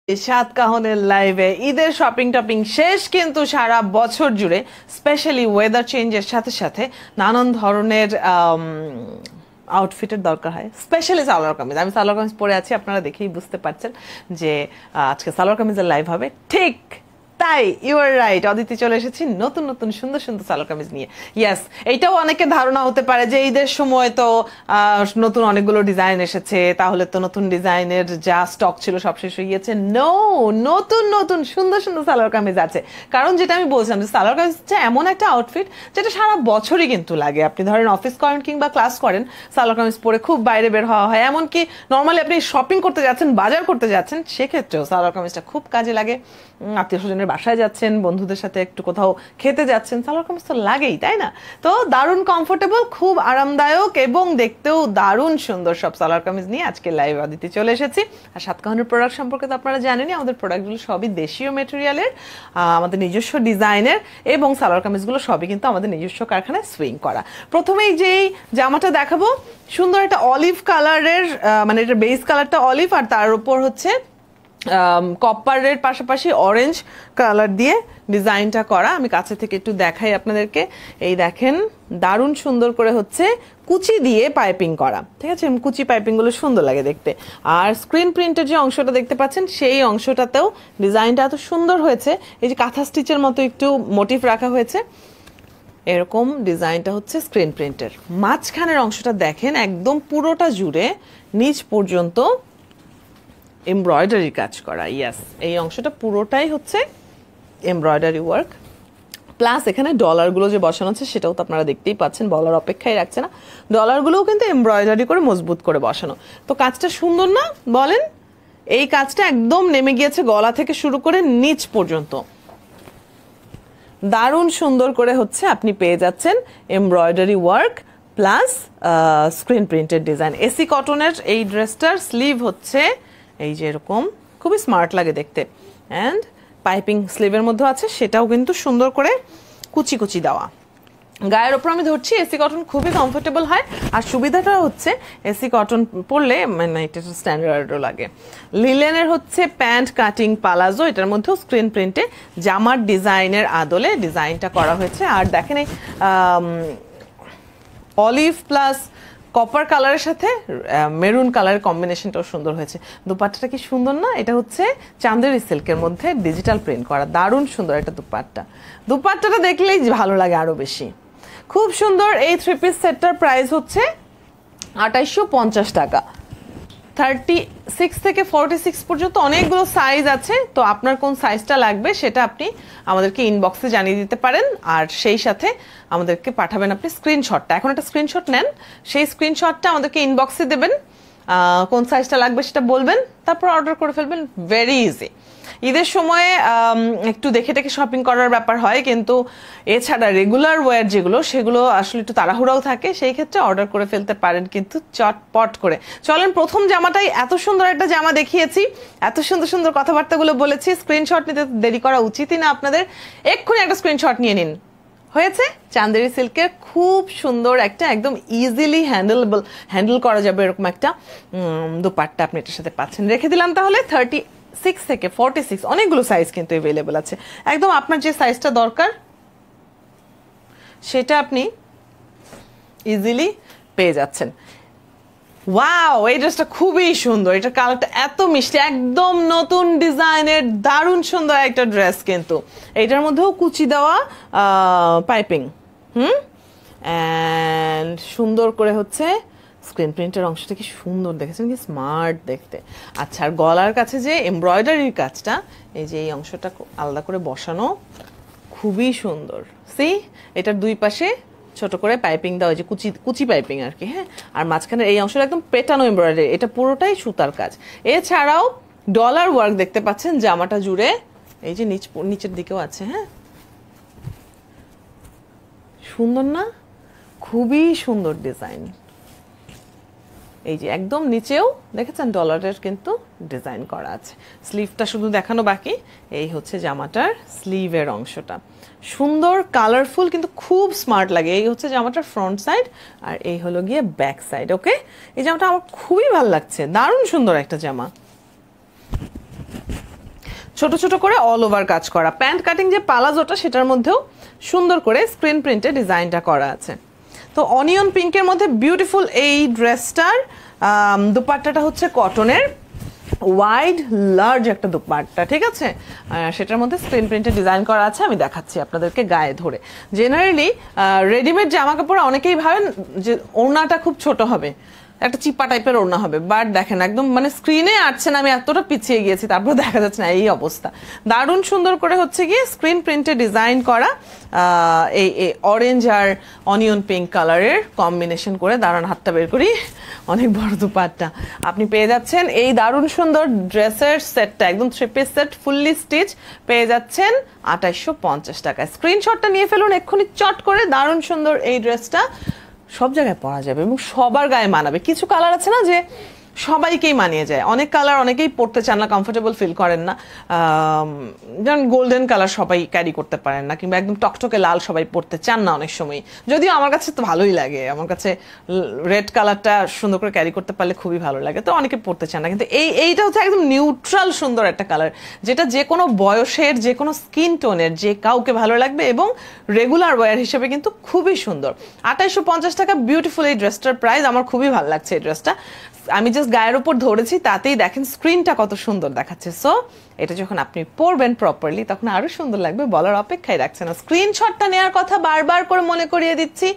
সাত কাহনের লাইভে ঈদের শপিং টপিং শেষ, কিন্তু সারা বছর জুড়ে স্পেশালি ওয়েদার চেঞ্জের সাথে সাথে নানান ধরনের আউটফিটের দরকার হয়। স্পেশালি সালোয়ার কামিজ, আমি সালোয়ার কামিজ পরে আছি, আপনারা দেখেই বুঝতে পারছেন যে আজকে সালোয়ার কামিজের লাইভ হবে। ঠিক তাই, ইউ আর রাইট, অদিতি চলে এসেছি নতুন নতুন সুন্দর সুন্দর সালোয়ার কামিজ নিয়ে। ইয়েস, এইটাও অনেকের ধারণা হতে পারে যে ঈদের সময় তো নতুন অনেকগুলো ডিজাইন এসেছে, তাহলে তো নতুন ডিজাইনের যা স্টক ছিল সব শেষ হয়ে গিয়েছে। নো, নতুন নতুন সুন্দর সুন্দর সালোয়ার কামিজ আছে। কারণ যেটা আমি বলছিলাম যে সালোয়ার কামিজ হচ্ছে এমন একটা আউটফিট যেটা সারা বছরই কিন্তু লাগে। আপনি ধরেন অফিস করেন কিংবা ক্লাস করেন, সালোয়ার কামিজ পরে খুব বাইরে বের হওয়া হয়। এমনকি নর্মালি আপনি শপিং করতে যাচ্ছেন, বাজার করতে যাচ্ছেন, সেক্ষেত্রেও সালোয়ার কামিজটা খুব কাজে লাগে। আত্মীয় স্বজনের বাসায় যাচ্ছেন, বন্ধুদের সাথে একটু কোথাও খেতে যাচ্ছেন, সালোয়ার কামিজ তো লাগেই, তাই না? তো দারুণ কমফোর্টেবল, খুব আরামদায়ক এবং দেখতেও দারুণ সুন্দর সব সালোয়ার কামিজ নিয়ে আজকে লাইভ আদিতে চলে এসেছি। আর সাতকাহনের প্রোডাক্ট সম্পর্কে তো আপনারা জানেনই, আমাদের প্রোডাক্টগুলো সবই দেশীয় মেটেরিয়ালের, আমাদের নিজস্ব ডিজাইনের, এবং সালোয়ার কামিজগুলো সবই কিন্তু আমাদের নিজস্ব কারখানায় সুইং করা। প্রথমেই যেই জামাটা দেখাবো, সুন্দর একটা অলিভ কালারের, মানে এটা বেস কালারটা অলিভ আর তার উপর হচ্ছে কপারের পাশাপাশি অরেঞ্জ কালার দিয়ে ডিজাইনটা করা। আমি কাছে থেকে একটু দেখাই আপনাদেরকে। এই দেখেন, দারুণ সুন্দর করে হচ্ছে কুচি দিয়ে পাইপিং করা, ঠিক আছে? কুচি পাইপিংগুলো সুন্দর লাগে দেখতে। আর স্ক্রিন প্রিন্টের যে অংশটা দেখতে পাচ্ছেন, সেই অংশটাতেও ডিজাইনটা এত সুন্দর হয়েছে। এই যে কাঁথা স্টিচের মতো একটু মোটিভ রাখা হয়েছে, এরকম ডিজাইনটা হচ্ছে স্ক্রিন প্রিন্টের। মাঝখানের অংশটা দেখেন, একদম পুরোটা জুড়ে নিচ পর্যন্ত এমব্রয়ডারি কাজ করা। ইয়াস, এই অংশটা পুরোটাই হচ্ছে এমব্রয়ডারি ওয়ার্ক, প্লাস এখানে ডলারগুলো যে বসানো আছে সেটাও তো আপনারা দেখতেই পাচ্ছেন, বলার অপেক্ষায় রাখছে না, ডলারগুলোও কিন্তু এমব্রয়ডারি করে মজবুত করে বসানো। তো কাজটা সুন্দর না বলেন? এই কাজটা একদম নেমে গিয়েছে গলা থেকে শুরু করে নিচ পর্যন্ত, দারুণ সুন্দর করে হচ্ছে আপনি পেয়ে যাচ্ছেন embroidery work plus screen printed design. AC কটনের এই ড্রেসটার স্লিভ হচ্ছে এই যে এরকম, খুবই স্মার্ট লাগে দেখতে। অ্যান্ড পাইপিং স্লিভের মধ্যে আছে, সেটাও কিন্তু সুন্দর করে কুচি কুচি দেওয়া। গায়ের ওপর আমি ধরছি, এসি কটন খুবই কমফোর্টেবল হয়। আর সুবিধাটা হচ্ছে এসি কটন পরলে মানে এটা স্ট্যান্ডার্ডও লাগে। লিলেনের হচ্ছে প্যান্ট কাটিং পালাজো, এটার মধ্যেও স্ক্রিন প্রিন্টে জামার ডিজাইনের আদলে ডিজাইনটা করা হয়েছে। আর দেখেন এই অলিভ প্লাস কপার কালারের সাথে মেরুন কালারের কম্বিনেশনটাও সুন্দর হয়েছে। দুপাট্টাটা কি সুন্দর না? এটা হচ্ছে চান্দেরি সিল্কের মধ্যে ডিজিটাল প্রিন্ট করা, দারুণ সুন্দর একটা দুপাট্টা। দুপাট্টাটা দেখলেই ভালো লাগে আরো বেশি, খুব সুন্দর। এই থ্রি পিস সেটটার প্রাইস হচ্ছে 2850 টাকা। 36 থেকে 46 পর্যন্ত অনেকগুলো সাইজ আছে। তো আপনার কোন সাইজটা লাগবে সেটা আপনি আমাদেরকে ইনবক্সে জানিয়ে দিতে পারেন, আর সেই সাথে আমাদেরকে পাঠাবেন আপনি স্ক্রিনশটটা। এখন একটা স্ক্রিনশট নেন, সেই স্ক্রিনশটটা আমাদেরকে ইনবক্সে দেবেন, কোন সাইজটা লাগবে সেটা বলবেন, তারপর অর্ডার করে ফেলবেন। Very easy. ঈদের সময়ে একটু দেখে দেখে শপিং করার ব্যাপার হয়, কিন্তু এছাড়া রেগুলার ওয়্যার যেগুলো, সেগুলো আসলে একটু তাড়াহুড়াও থাকে, সেই ক্ষেত্রে অর্ডার করে ফেলতে পারেন কিন্তু চটপট করে। চলেন, প্রথম জামাটাই, এত সুন্দর একটা জামা দেখিয়েছি, এত সুন্দর সুন্দর কথাবার্তাগুলো বলেছি, স্ক্রিনশট নিতে দেরি করা উচিতই না আপনাদের। এক্ষুনি একটা স্ক্রিনশট নিয়ে নিন। হয়েছে চান্দেরি সিল্কের খুব সুন্দর একটা, একদম ইজিলি হ্যান্ডেল করা যাবে এরকম একটা দুপাট্টা আপনি এটার সাথে পাচ্ছেন। রেখে দিলাম তাহলে 36 থেকে 46, অনেকগুলো সাইজ কিন্তু অ্যাভেলেবল আছে। একদম আপনার যে সাইজটা দরকার সেটা আপনি ইজিলি পেয়ে যাচ্ছেন। ওয়াও, এই ড্রেসটা খুবই সুন্দর, এটা কালারটা এত মিষ্টি, একদম নতুন ডিজাইনের দারুণ সুন্দর একটা ড্রেস। কিন্তু এটার মধ্যেও কুচি দেওয়া পাইপিং, অ্যান্ড সুন্দর করে হচ্ছে স্ক্রিন প্রিন্টের অংশটা কি সুন্দর, দেখেছেন কি স্মার্ট দেখতে। আচ্ছা, আর গলার কাছে যে এমব্রয়ডারির কাজটা, এই যে এই অংশটা আলাদা করে বসানো, খুবই সুন্দর। সি, এটার দুই পাশে ছোট করে পাইপিং দেওয়া, যে কুচি কুচি পাইপিং আর কি, হ্যাঁ। আর মাঝখানে এই অংশটা একদম পেটানো এমব্রয়ডারি, এটা পুরোটাই সুতার কাজ। এছাড়াও ডলার ওয়ার্ক দেখতে পাচ্ছেন জামাটা জুড়ে, এই যে নিচের দিকেও আছে, হ্যাঁ। সুন্দর না? খুবই সুন্দর ডিজাইন। এই যে একদম নিচেও দেখেছেন ডলারের কিন্তু ডিজাইন করা আছে। স্লিভটা শুধু দেখানো বাকি। এই হচ্ছে জামাটার স্লিভের অংশটা, সুন্দর কালারফুল কিন্তু খুব স্মার্ট লাগে। এই হচ্ছে জামাটার ফ্রন্ট সাইড, আর এই হলো গিয়ে ব্যাক সাইড। ওকে, এই জামাটা আমার খুবই ভালো লাগছে, দারুণ সুন্দর একটা জামা। ছোট ছোট করে অল ওভার কাজ করা। প্যান্ট কাটিং যে পালাজোটা সেটার মধ্যেও সুন্দর করে স্ক্রিন প্রিন্টে ডিজাইনটা করা আছে। তো অনিয়ন পিঙ্কের মধ্যে বিউটিফুল এই ড্রেসটার দুপাট্টাটা হচ্ছে কটনের, ওয়াইড লার্জ একটা দুপাট্টা, ঠিক আছে? সেটার মধ্যে স্ক্রিন প্রিন্টে ডিজাইন করা আছে, আমি দেখাচ্ছি আপনাদেরকে গায়ে ধরে। জেনারেলি রেডিমেড জামা কাপড় অনেকেই ভাবেন যে ওড়নাটা খুব ছোট হবে, একটা চিপা টাইপের ওড়না হবে, বাট দেখেন একদম মানে স্ক্রিনে আসছে না, আমি এতটা পিছিয়ে গিয়েছি তারপর দেখা যাচ্ছে না, এই অবস্থা। দারুণ সুন্দর করে হচ্ছে গিয়ে স্ক্রিন প্রিন্টে ডিজাইন করা এই অরেঞ্জ আর অনিয়ন পিঙ্ক কালারের কম্বিনেশন করে, দারুণ হাতটা বের করি, অনেক বড় দুপাট্টা। আপনি পেয়ে যাচ্ছেন এই দারুণ সুন্দর ড্রেসের সেটটা, একদম 3 পিস সেট ফুললি স্টিচ, পেয়ে যাচ্ছেন 2850 টাকায়। স্ক্রিনশটটা নিয়ে ফেলুন এক্ষুনি চট করে। দারুণ সুন্দর এই ড্রেসটা সব জায়গায় পরা যাবে এবং সবার গায়ে মানাবে। কিছু কালার আছে না যে সবাইকেই মানিয়ে যায়, অনেক কালার অনেকেই পরতে চান না, কমফোর্টেবল ফিল করেন না। যেমন গোল্ডেন কালার সবাই ক্যারি করতে পারেন না, কিংবা একদম টকটকে লাল সবাই পরতে চান না অনেক সময়, যদিও আমার কাছে তো ভালোই লাগে, আমার কাছে রেড কালারটা সুন্দর করে ক্যারি করতে পারলে খুবই ভালো লাগে, তো অনেকে পরতে চান না। কিন্তু এইটা হচ্ছে একদম নিউট্রাল সুন্দর একটা কালার, যেটা যে কোনো বয়সের যে কোনো স্কিন টোনের যে কাউকে ভালো লাগবে এবং রেগুলার ওয়্যার হিসেবে কিন্তু খুবই সুন্দর। 2850 টাকা বিউটিফুল এই ড্রেসটার প্রাইস। আমার খুবই ভালো লাগছে এই ড্রেসটা, আমি জাস্ট গায়ের উপর ধরেছি, তাতেই দেখেন স্ক্রিনটা কত সুন্দর দেখাচ্ছে। সো এটা যখন আপনি পরবেন প্রপারলি তখন আরো সুন্দর লাগবে, বলার অপেক্ষায় রাখছে না। স্ক্রিনশটটা নেওয়ার কথা বারবার করে মনে করিয়ে দিচ্ছি,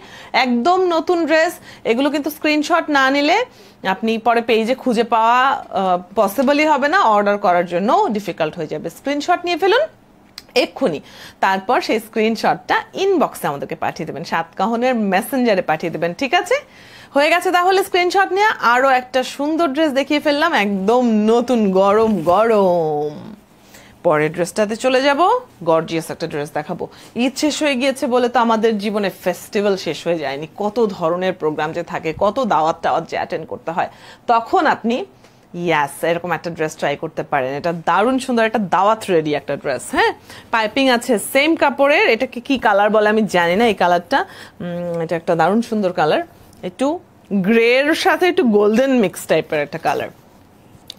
একদম নতুন ড্রেস, এগুলো কিন্তু স্ক্রিনশট না নিলে আপনি পরে পেজে খুঁজে পাওয়া পসিবলই হবে না, অর্ডার করার জন্য ডিফিকাল্ট হয়ে যাবে। স্ক্রিনশট নিয়ে ফেলুন এক্ষুনি, তারপর সেই স্ক্রিনশটটা ইনবক্সে আমাদেরকে পাঠিয়ে দেবেন, সাতকাহনের মেসেঞ্জারে পাঠিয়ে দেবেন, ঠিক আছে? হয়ে গেছে তাহলে স্ক্রিনশট নিয়ে। আরো একটা সুন্দর ড্রেস দেখিয়ে ফেললাম, একদম নতুন গরম গরম। পরের ড্রেসটাতে চলে যাব, গর্জিয়াস একটা ড্রেস দেখাবো। ঈদ শেষ হয়ে গিয়েছে বলে তো আমাদের জীবনে ফেস্টিভ্যাল শেষ হয়ে যায়নি, কত ধরনের প্রোগ্রাম যে থাকে, কত দাওয়াত টাওয়াত যে অ্যাটেন্ড করতে হয়, তখন আপনি ইয়াস এরকম একটা ড্রেস ট্রাই করতে পারেন। এটা দারুণ সুন্দর একটা দাওয়াত রেডি একটা ড্রেস, হ্যাঁ, পাইপিং আছে সেম কাপড়ের। এটাকে কি কালার বলে আমি জানি না, এই কালারটা এটা একটা দারুণ সুন্দর কালার, একটু গ্রের সাথে একটু গোল্ডেন মিক্স টাইপের একটা কালার।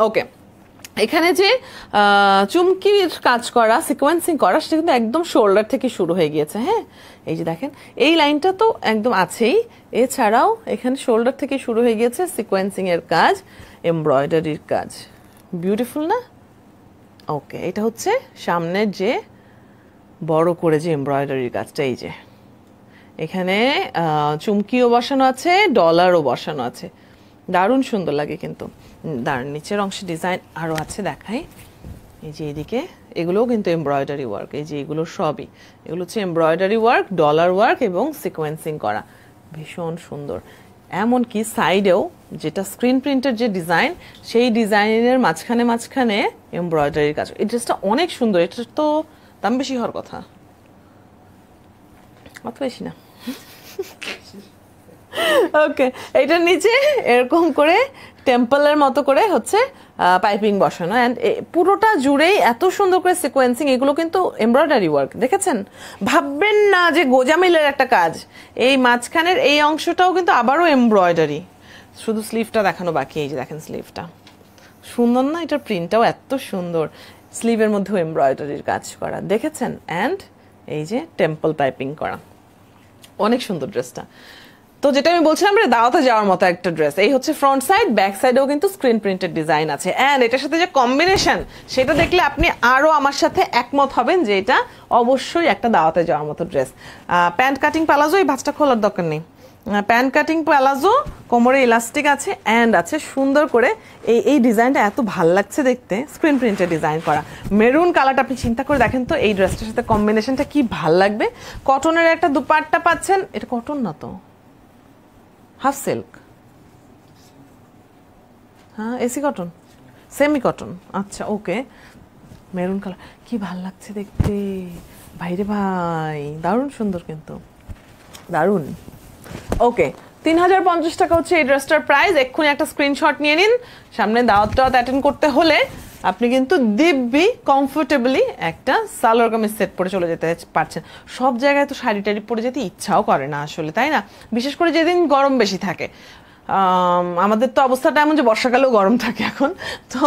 ওকে, এখানে যে চুমকির কাজ করা, সিকোয়েন্সিং করা, সেটা কিন্তু একদম শোল্ডার থেকে শুরু হয়ে গিয়েছে। হ্যাঁ, এই যে দেখেন এই লাইনটা তো একদম আছেই, এছাড়াও এখানে শোল্ডার থেকে শুরু হয়ে গিয়েছে সিকোয়েন্সিং এর কাজ, এমব্রয়ডারির কাজ, বিউটিফুল না? ওকে, এটা হচ্ছে সামনের যে বড় করে যে এমব্রয়ডারির কাজটা, এই যে এখানে চুমকিও বসানো আছে, ডলারও বসানো আছে, দারুণ সুন্দর লাগে কিন্তু। দারুণ নিচের অংশে ডিজাইন আরও আছে, দেখাই। এই যে এদিকে এগুলোও কিন্তু এমব্রয়ডারি ওয়ার্ক, এই যে এগুলো সবই, এগুলো হচ্ছে এমব্রয়ডারি ওয়ার্ক, ডলার ওয়ার্ক এবং সিকোয়েন্সিং করা, ভীষণ সুন্দর। এমনকি সাইডেও যেটা স্ক্রিন প্রিন্টের যে ডিজাইন, সেই ডিজাইনের মাঝখানে মাঝখানে এমব্রয়ডারির কাজ। এই ড্রেসটা অনেক সুন্দর, এটা তো দাম বেশি হওয়ার কথা, অত বেশি না। ওকে, এটার নিচে এরকম করে টেম্পলের মতো করে হচ্ছে পাইপিং বসানো, অ্যান্ড পুরোটা জুড়েই এত সুন্দর করে সিকোয়েন্সিং। এগুলো কিন্তু এমব্রয়ডারি ওয়ার্ক, দেখেছেন? ভাববেন না যে গোজামিলের একটা কাজ। এই মাঝখানের এই অংশটাও কিন্তু আবারও এমব্রয়ডারি, শুধু স্লিভটা দেখানো বাকি। এই যে দেখেন স্লিভটা সুন্দর না? এটার প্রিন্টটাও এত সুন্দর, স্লিভের মধ্যেও এমব্রয়ডারির কাজ করা, দেখেছেন? অ্যান্ড এই যে টেম্পল পাইপিং করা, অনেক সুন্দর ড্রেসটা। তো যেটা আমি বলছিলাম, দাওয়াতে যাওয়ার মতো একটা ড্রেস। এই হচ্ছে ফ্রন্ট সাইড, ব্যাক সাইডেও কিন্তু স্ক্রিন প্রিন্টেড ডিজাইন আছে, অ্যান্ড এটার সাথে যে কম্বিনেশন, সেটা দেখলে আপনি আরো আমার সাথে একমত হবেন যে এটা অবশ্যই একটা দাওয়াতে যাওয়ার মতো ড্রেস। প্যান্ট কাটিং প্যালাজো, এই ভাঁজটা খোলার দরকার নেই, প্যান্ট কাটিং প্যালাজো, কোমরে ইলাস্টিক আছে, অ্যান্ড আছে সুন্দর করে এই ডিজাইনটা এত ভাল লাগছে দেখতে, স্ক্রিন প্রিন্টের ডিজাইন করা। মেরুন কালারটা আপনি চিন্তা করে দেখেন তো এই ড্রেসটার সাথে কম্বিনেশনটা কি ভাল লাগবে। কটনের একটা দুপাট্টা পাচ্ছেন, এটা কটন না তো, হাফ সিল্ক, হ্যাঁ এসি কটন, সেমি কটন, আচ্ছা ওকে। মেরুন কালার কি ভাল লাগছে দেখতে, ভাইরে ভাই, দারুণ সুন্দর কিন্তু, দারুণ। ওকে, 3050 টাকা হচ্ছে এই ড্রেসটার প্রাইস। এক্ষুনি একটা স্ক্রিনশট নিয়ে নিন, সামনে দাওয়াত টাওয়াত অ্যাটেন্ড করতে হলে আপনি কিন্তু দিব্যি কমফোর্টেবলি একটা সালোয়ার কামিজ সেট পরে চলে যেতে পারছেন। সব জায়গায় তো শাড়ি টাড়ি পরে যেতে ইচ্ছাও করে না আসলে, তাই না? বিশেষ করে যেদিন গরম বেশি থাকে। আমাদের তো অবস্থাটা এমন যে বর্ষাকালেও গরম থাকে এখন, তো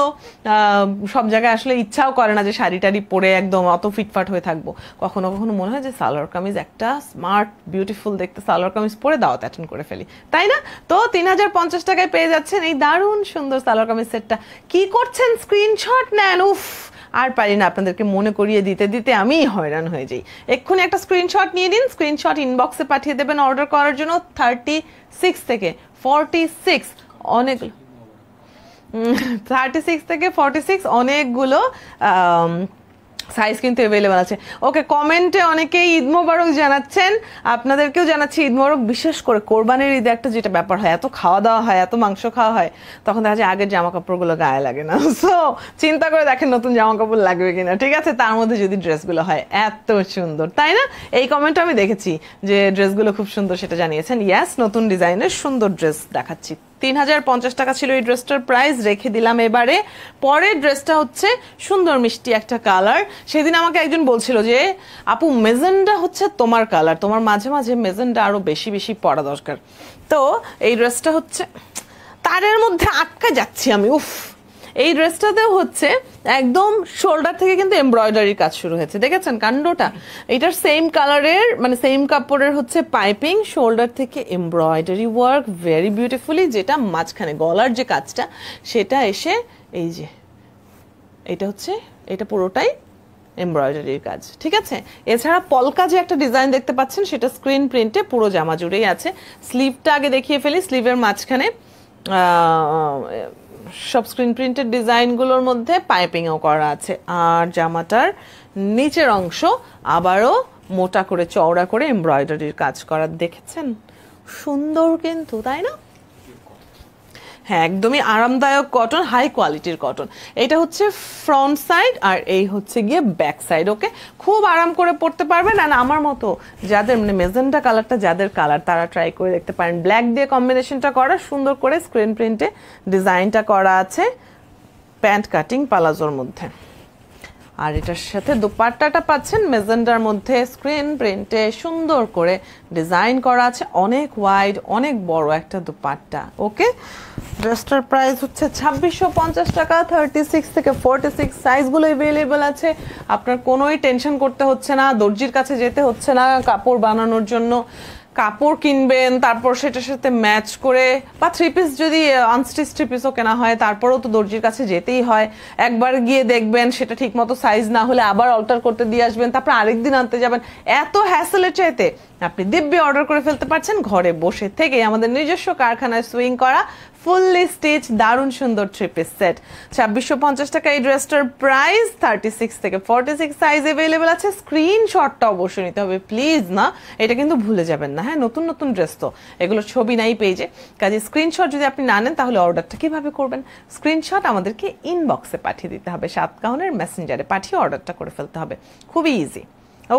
সব জায়গায় আসলে ইচ্ছাও করে না যে শাড়ি টাড়ি পরে একদম অত ফিটফাট হয়ে থাকবো। কখনো কখনো মনে হয় যে সালোয়ার কামিজ একটা স্মার্ট বিউটিফুল দেখতে সালোয়ার কামিজ পরে দাওয়াত অ্যাটেন্ড করে ফেলি, তাই না? তো 3050 টাকায় পেয়ে যাচ্ছেন এই দারুণ সুন্দর সালোয়ার কামিজ সেটটা। কি করছেন? স্ক্রিনশট নেন। উফ, আর পারি না আপনাদেরকে মনে করিয়ে দিতে দিতে আমি হয়রান হয়ে যাই। এক্ষুনি একটা স্ক্রিনশট নিয়ে নিন, স্ক্রিনশট ইনবক্সে পাঠিয়ে দেবেন অর্ডার করার জন্য। 36 থেকে 46 অনেকগুলো 36 থেকে 46 অনেকগুলো সাইজ কিন্তু অ্যাভেলেবল আছে। ওকে, কমেন্টে অনেকেই ঈদ মোবারক জানাচ্ছেন, আপনাদেরকেও জানাচ্ছি ঈদ মোবারক। বিশেষ করে কোরবানির ঈদে একটা যেটা ব্যাপার হয়, এত খাওয়া দাওয়া হয়, এত মাংস খাওয়া হয়, তখন দেখা যায় আগের জামা কাপড়গুলো গায়ে লাগে না। সো চিন্তা করে দেখেন নতুন জামা কাপড় লাগবে কিনা, ঠিক আছে? তার মধ্যে যদি ড্রেসগুলো হয় এত সুন্দর, তাই না? এই কমেন্ট আমি দেখেছি যে ড্রেসগুলো খুব সুন্দর, সেটা জানিয়েছেন। ইয়াস, নতুন ডিজাইনের সুন্দর ড্রেস দেখাচ্ছি। 3050 টাকা ছিল এই ড্রেসটার প্রাইস, রেখে দিলাম এবারে। পরের ড্রেসটা হচ্ছে সুন্দর মিষ্টি একটা কালার। সেদিন আমাকে একজন বলছিল যে আপু মেজেন্ডা হচ্ছে তোমার কালার, তোমার মাঝে মাঝে মেজেন্ডা আরো বেশি বেশি পরা দরকার। তো এই ড্রেসটা হচ্ছে তারের মধ্যে আটকা যাচ্ছি আমি, উফ। এই ড্রেসটাতেও হচ্ছে একদম শোল্ডার থেকে কিন্তু এমব্রয়ডারির কাজ শুরু হয়েছে, দেখেছেন কাণ্ডটা? এটার সেম কালারের মানে সেম কাপড়ের হচ্ছে পাইপিং, শোল্ডার থেকে এমব্রয়ডারি ওয়ার্ক ভেরি বিউটিফুলি, যেটা মাঝখানে গলার যে কাজটা সেটা এসে এই যে এটা হচ্ছে, এটা পুরোটাই এমব্রয়ডারির কাজ, ঠিক আছে? এছাড়া পলকা যে একটা ডিজাইন দেখতে পাচ্ছেন সেটা স্ক্রিন প্রিন্টে পুরো জামা জুড়েই আছে। স্লিভটা আগে দেখিয়ে ফেলি। স্লিভের মাঝখানে সব স্ক্রিন প্রিন্টেড ডিজাইনগুলোর মধ্যে পাইপিংও করা আছে। আর জামাটার নিচের অংশ আবারও মোটা করে চওড়া করে এমব্রয়ডারির কাজ করা, দেখেছেন? সুন্দর কিন্তু, তাই না? হ্যাঁ, একদমই আরামদায়ক কটন, হাই কোয়ালিটির কটন। এটা হচ্ছে ফ্রন্ট সাইড আর এই হচ্ছে গিয়ে ব্যাক সাইড। ওকে, খুব আরাম করে পরতে পারবেন। আর আমার মতো যাদের মানে মেজেন্টা কালারটা যাদের কালার, তারা ট্রাই করে দেখতে পারেন। ব্ল্যাক দিয়ে কম্বিনেশনটা করা, সুন্দর করে স্ক্রিন প্রিন্টে ডিজাইনটা করা আছে প্যান্ট কাটিং পালাজোর মধ্যে। আর এটার সাথে দোপাট্টাটা পাচ্ছেন মেজেন্ডার মধ্যে স্ক্রিন প্রিন্টে সুন্দর করে ডিজাইন করা আছে, অনেক ওয়াইড, অনেক বড় একটা দোপাট্টা। ওকে, ড্রেসটার প্রাইস হচ্ছে 2650 টাকা। 36 থেকে 46 সাইজগুলো অ্যাভেলেবল আছে। আপনার কোনোই টেনশন করতে হচ্ছে না, দর্জির কাছে যেতে হচ্ছে না কাপড় বানানোর জন্য। কাপড় কিনবেন, তারপর সেটার সাথে ম্যাচ করে, বা থ্রি পিস যদি আনস্টিচ থ্রি পিসও কেনা হয় তারপরেও তো দর্জির কাছে যেতেই হয়। একবার গিয়ে দেখবেন সেটা ঠিক মতো সাইজ না হলে আবার অল্টার করতে দিয়ে আসবেন, তারপর আরেকদিন আনতে যাবেন। এত হ্যাসেলের চাইতে আপনি দিব্যি অর্ডার করে ফেলতে পারছেন ঘরে বসে থেকে। আমাদের নিজস্ব কারখানায় সুইং করা ফুললি স্টিচ দারুণ সুন্দর থ্রি পিস সেট। 2650 টাকা এই ড্রেসটার প্রাইস। 36 থেকে 46 সাইজ অ্যাভেলেবেল আছে। স্ক্রিনশটটা অবশ্যই নিতে হবে প্লিজ, না এটা কিন্তু ভুলে যাবেন না। হ্যাঁ, নতুন নতুন ড্রেস তো, এগুলোর ছবি নাই পেজে, কাজে স্ক্রিনশট যদি আপনি না নেন তাহলে অর্ডারটা কিভাবে করবেন? স্ক্রিনশট আমাদেরকে ইনবক্সে পাঠিয়ে দিতে হবে, 7 কাউনের মেসেঞ্জারে পাঠিয়ে অর্ডারটা করে ফেলতে হবে, খুবই ইজি।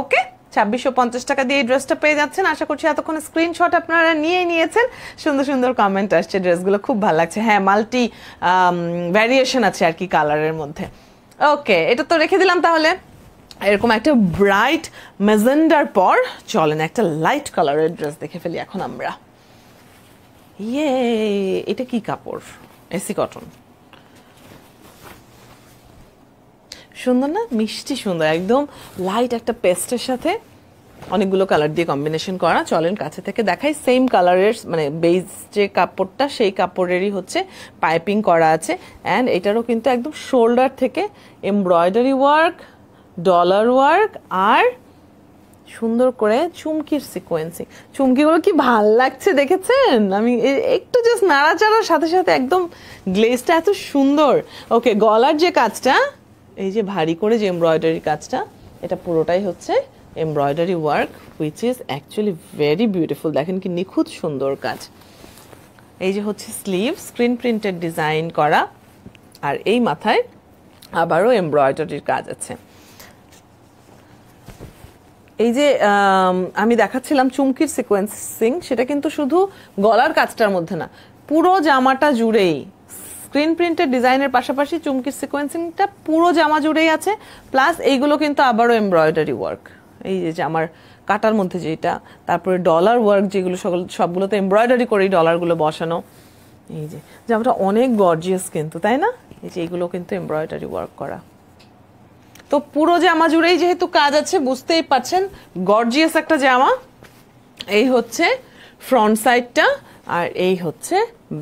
ওকে, 2650 টাকা দিয়ে এই ড্রেসটা পেয়ে যাচ্ছেন। আশা করছি এতক্ষণ স্ক্রিনশট আপনারা নিয়েছেন। সুন্দর সুন্দর কমেন্ট আসছে, ড্রেসগুলো খুব ভালো লাগছে। হ্যাঁ, মাল্টি ভ্যারিয়েশন আছে আর কি কালারের মধ্যে। ওকে, এটা তো রেখে দিলাম। তাহলে এরকম একটা ব্রাইট মেজেন্ডার পর চলেন একটা লাইট কালারের ড্রেস দেখে ফেলি এখন আমরা। ইয়ে, এটা কি কাপড়? এসি কটন, সুন্দর না? মিষ্টি সুন্দর, একদম লাইট একটা পেস্টের সাথে অনেকগুলো কালার দিয়ে কম্বিনেশন করা। চলেন কাছে থেকে দেখাই। সেম কালারের মানে বেজ যে কাপড়টা সেই কাপড়েরই হচ্ছে পাইপিং করা আছে। অ্যান্ড এটারও কিন্তু একদম শোল্ডার থেকে এমব্রয়ডারি ওয়ার্ক, ডলার ওয়ার্ক আর সুন্দর করে চুমকির সিকোয়েন্সিং। চুমকিগুলো কি ভাল লাগছে দেখেছেন? আমি একটু জাস্ট নাড়াচাড়ার সাথে সাথে একদম গ্লেজটা এত সুন্দর। ওকে, গলার যে কাজটা, এই যে ভারী করে যে এমব্রয়ডারি কাজটা, এটা পুরোটাই হচ্ছে embroidery work which is actually very beautiful. দেখেন কি নিখুঁত সুন্দর কাজ। এই যে হচ্ছে স্লিভ, স্ক্রিন প্রিন্টেড ডিজাইন করা, আর এই মাথায় আবারও এমব্রয়ডারির কাজ আছে। এই যে আমি দেখাচ্ছিলাম চুমকির সিকোয়েন্সিং, সেটা কিন্তু শুধু গলার কাজটার মধ্যে না, পুরো জামাটা জুড়েই স্ক্রিন প্রিন্টেড ডিজাইনের পাশাপাশি চুমকির সিকোয়েন্সিংটা পুরো জামা জুড়েই আছে। প্লাস এইগুলো কিন্তু আবারও এমব্রয়ডারি ওয়ার্ক, এই যে জামার কাটার মধ্যে যেটা, তারপরে ডলার ওয়ার্ক যেগুলো সবগুলোতে এমব্রয়ডারি করেই ডলারগুলো বসানো। এই যে জামাটা অনেক গর্জিয়াস কিন্তু, তাই না? এই যে এগুলো কিন্তু এমব্রয়ডারি ওয়ার্ক করা। তো পুরো জামা জুড়েই যেহেতু কাজ আছে, বুঝতেই পাচ্ছেন গর্জিয়াস একটা জামা। এই হচ্ছে ফ্রন্ট সাইডটা, আর এই হচ্ছে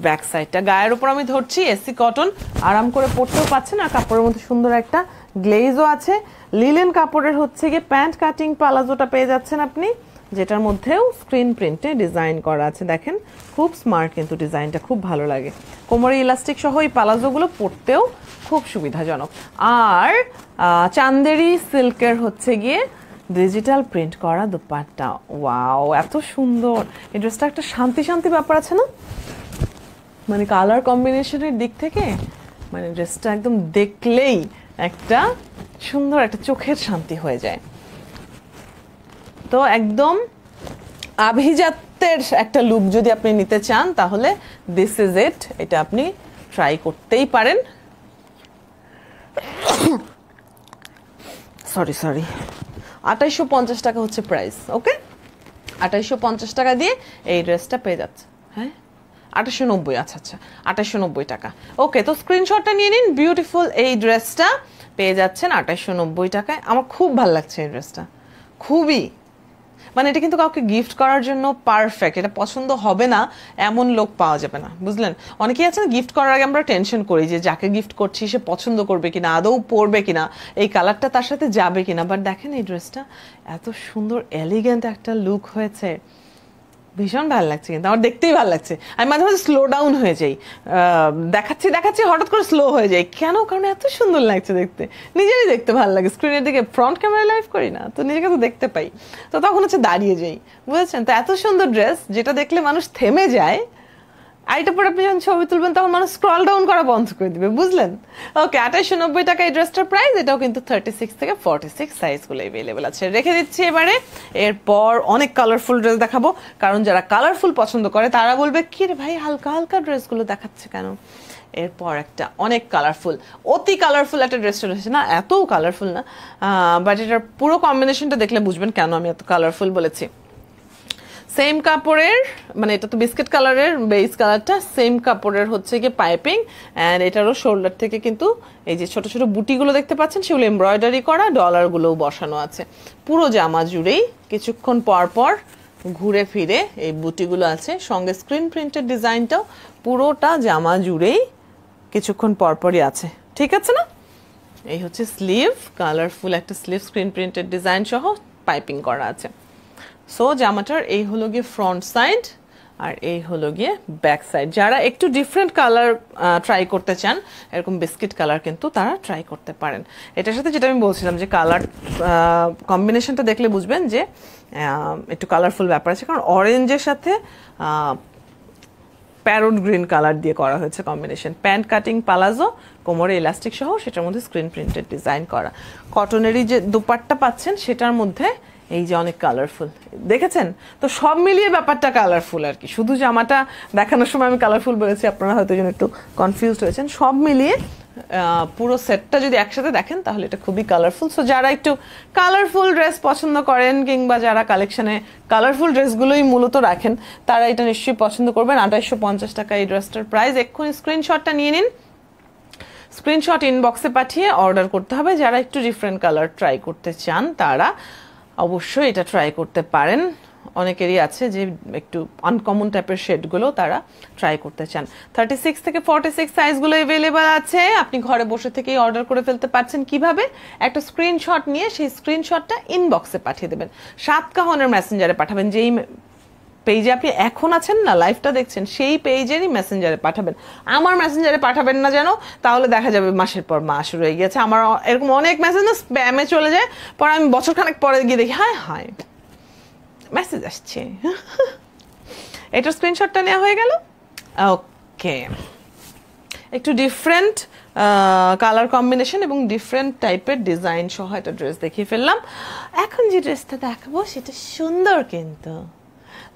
ব্যাক সাইডটা। গায়ের উপর আমি ধরছি, এসি কটন, আরাম করে পরতেও পাচ্ছেন, আর কাপড়ের মধ্যে সুন্দর একটা গ্লেজও আছে। লিলেন কাপড়ের হচ্ছে গিয়ে প্যান্ট কাটিং পালাজোটা পেয়ে যাচ্ছেন আপনি, যেটার মধ্যেও স্ক্রিন প্রিন্টে ডিজাইন করা আছে। দেখেন খুব স্মার্ট কিন্তু ডিজাইনটা, খুব ভালো লাগে। কোমরে ইলাস্টিক সহ এই পালাজোগুলো পরতেও খুব সুবিধাজনক। আর চান্দেরি সিল্কের হচ্ছে গিয়ে ডিজিটাল প্রিন্ট করা দোপাট্টা। ওয়াও, এত সুন্দর! এই ড্রেসটা একটা শান্তি শান্তি ব্যাপার আছে না, মানে কালার কম্বিনেশনের দিক থেকে মানে ড্রেসটা একদম দেখলেই একটা সুন্দর একটা চোখের শান্তি হয়ে যায়। তো একদম আভিজাত্যের একটা লুক যদি আপনি নিতে চান তাহলে দিস ইজ ইট, এটা আপনি ট্রাই করতেই পারেন। সরি 2850 টাকা হচ্ছে প্রাইস। ওকে, 2850 টাকা দিয়ে এই ড্রেসটা পেয়ে যাচ্ছে। হ্যাঁ, 2890, আচ্ছা 2890 টাকা। ওকে, তো স্ক্রিনশটটা নিয়ে নিন। বিউটিফুল এই ড্রেসটা পেয়ে যাচ্ছেন 2890 টাকায়। আমার খুব ভালো লাগছে এই ড্রেসটা, খুবই। মানে এটা কিন্তু কাউকে গিফট করার জন্য পারফেক্ট। এটা পছন্দ হবে না এমন লোক পাওয়া যাবে না, বুঝলেন? অনেকেই আছে না, গিফট করার আগে আমরা টেনশন করি যে যাকে গিফট করছি সে পছন্দ করবে কিনা, আদৌ পরবে কিনা, এই কালারটা তার সাথে যাবে কিনা। বাট দেখেন এই ড্রেসটা এত সুন্দর এলিগেন্ট একটা লুক হয়েছে, ভীষণ ভালো লাগছে। কিন্তু আমার দেখতেই ভালো লাগছে। আমি মাঝে মাঝে স্লো ডাউন হয়ে যাই, দেখাচ্ছি হঠাৎ করে স্লো হয়ে যাই। কেন? কারণ এত সুন্দর লাগছে দেখতে, নিজেরই দেখতে ভালো লাগে। স্ক্রিনের দিকে ফ্রন্ট ক্যামেরা লাইভ করি না তো, নিজেকে তো দেখতে পাই, তো তখন হচ্ছে দাঁড়িয়ে যাই, বুঝেছেন? তো এত সুন্দর ড্রেস যেটা দেখলে মানুষ থেমে যায়, আর এটা পরে আপনি যখন ছবি তুলবেন তখন মানুষ স্ক্রল ডাউন করা বন্ধ করে দিবে, বুঝলেন? ওকে, 2890 টাকা এই ড্রেসটার প্রাইস। এটাও কিন্তু 36 থেকে 46 সাইজগুলো অ্যাভেলেবেল আছে। রেখে দিচ্ছি এবারে। এরপর অনেক কালারফুল ড্রেস দেখাবো, কারণ যারা কালারফুল পছন্দ করে তারা বলবে কি রে ভাই হালকা হালকা ড্রেসগুলো দেখাচ্ছে কেন। এরপর একটা অনেক কালারফুল, অতি কালারফুল একটা ড্রেস চলে এসেছে, না এতও কালারফুল না, বাট এটার পুরো কম্বিনেশনটা দেখলে বুঝবেন কেন আমি এত কালারফুল বলেছি। সেম কাপড়ের, মানে এটা তো বিস্কিট কালারের বেস কালারটা, সেম কাপড়ের হচ্ছে গিয়ে পাইপিং, অ্যান্ড এটারও শোল্ডার থেকে কিন্তু এই যে ছোট ছোট বুটিগুলো দেখতে পাচ্ছেন সেগুলো এমব্রয়ডারি করা, ডলারগুলোও বসানো আছে। পুরো জামা জুড়েই কিছুক্ষণ পর পর ঘুরে ফিরে এই বুটিগুলো আছে, সঙ্গে স্ক্রিন প্রিন্টের ডিজাইনটাও পুরোটা জামা জুড়েই কিছুক্ষণ পরপরই আছে। ঠিক আছে না? এই হচ্ছে স্লিভ, কালারফুল একটা স্লিভ, স্ক্রিন প্রিন্টেড ডিজাইন সহ পাইপিং করা আছে। সো জামাটার এই হলো গিয়ে ফ্রন্ট সাইড, আর এই হলো গিয়ে ব্যাক সাইড। যারা একটু ডিফারেন্ট কালার ট্রাই করতে চান, এরকম বিস্কিট কালার, কিন্তু তারা ট্রাই করতে পারেন। এটার সাথে যেটা আমি বলছিলাম যে কালার কম্বিনেশনটা দেখলে বুঝবেন যে একটু কালারফুল ব্যাপার আছে, কারণ অরেঞ্জের সাথে প্যারোট গ্রিন কালার দিয়ে করা হয়েছে কম্বিনেশন। প্যান্ট কাটিং পালাজো, কোমরে ইলাস্টিক সহ, সেটার মধ্যে স্ক্রিন প্রিন্টেড ডিজাইন করা। কটনেরই যে দুপাট্টা পাচ্ছেন সেটার মধ্যে এই যে অনেক কালারফুল, দেখেছেন? তো সব মিলিয়ে ব্যাপারটা কালারফুল আর কি। শুধু জামাটা দেখানোর সময় আমি কালারফুল বলেছি, আপনারা হয়তো একটু কনফিউজড হয়েছেন। সব মিলিয়ে পুরো সেটটা যদি একসাথে দেখেন তাহলে এটা খুবই কালারফুল। সো যারা একটু কালারফুল ড্রেস পছন্দ করেন, কিংবা যারা কালেকশনে কালারফুল ড্রেসগুলোই মূলত রাখেন, তারা এটা নিশ্চয়ই পছন্দ করবেন। 2850 টাকা এই ড্রেসটার প্রাইস। এক্ষুনি স্ক্রিনশটটা নিয়ে নিন, স্ক্রিনশট ইনবক্সে পাঠিয়ে অর্ডার করতে হবে। যারা একটু ডিফারেন্ট কালার ট্রাই করতে চান তারা অবশ্যই এটা ট্রাই করতে পারেন। অনেকেরই আছে যে একটু আনকমন টাইপের শেডগুলো তারা ট্রাই করতে চান। 36 থেকে 46 সাইজগুলো অ্যাভেলেবেল আছে। আপনি ঘরে বসে থেকেই অর্ডার করে ফেলতে পারছেন। কিভাবে? একটা স্ক্রিনশট নিয়ে সেই স্ক্রিনশটটা ইনবক্সে পাঠিয়ে দেবেন, 7 কাহনের মেসেঞ্জারে পাঠাবেন। যেই পেজে আপনি এখন আছেন না, লাইভটা দেখছেন, সেই পেজেরই মেসেঞ্জারে পাঠাবেন। আমার মেসেঞ্জারে পাঠাবেন না যেন, তাহলে দেখা যাবে মাসের পর মাস রয়ে গেছে। আমার এরকম অনেক মেসেজ না স্প্যামে চলে যায়, পরে আমি বছরখানেক পরে গিয়ে দেখি হায় মেসেজ আসছে। এটার স্ক্রিনশটটা নেওয়া হয়ে গেল। ওকে, একটু ডিফারেন্ট কালার কম্বিনেশন এবং ডিফারেন্ট টাইপের ডিজাইন সহ একটা ড্রেস দেখিয়ে ফেললাম। এখন যে ড্রেসটা দেখাবো সেটা সুন্দর কিন্তু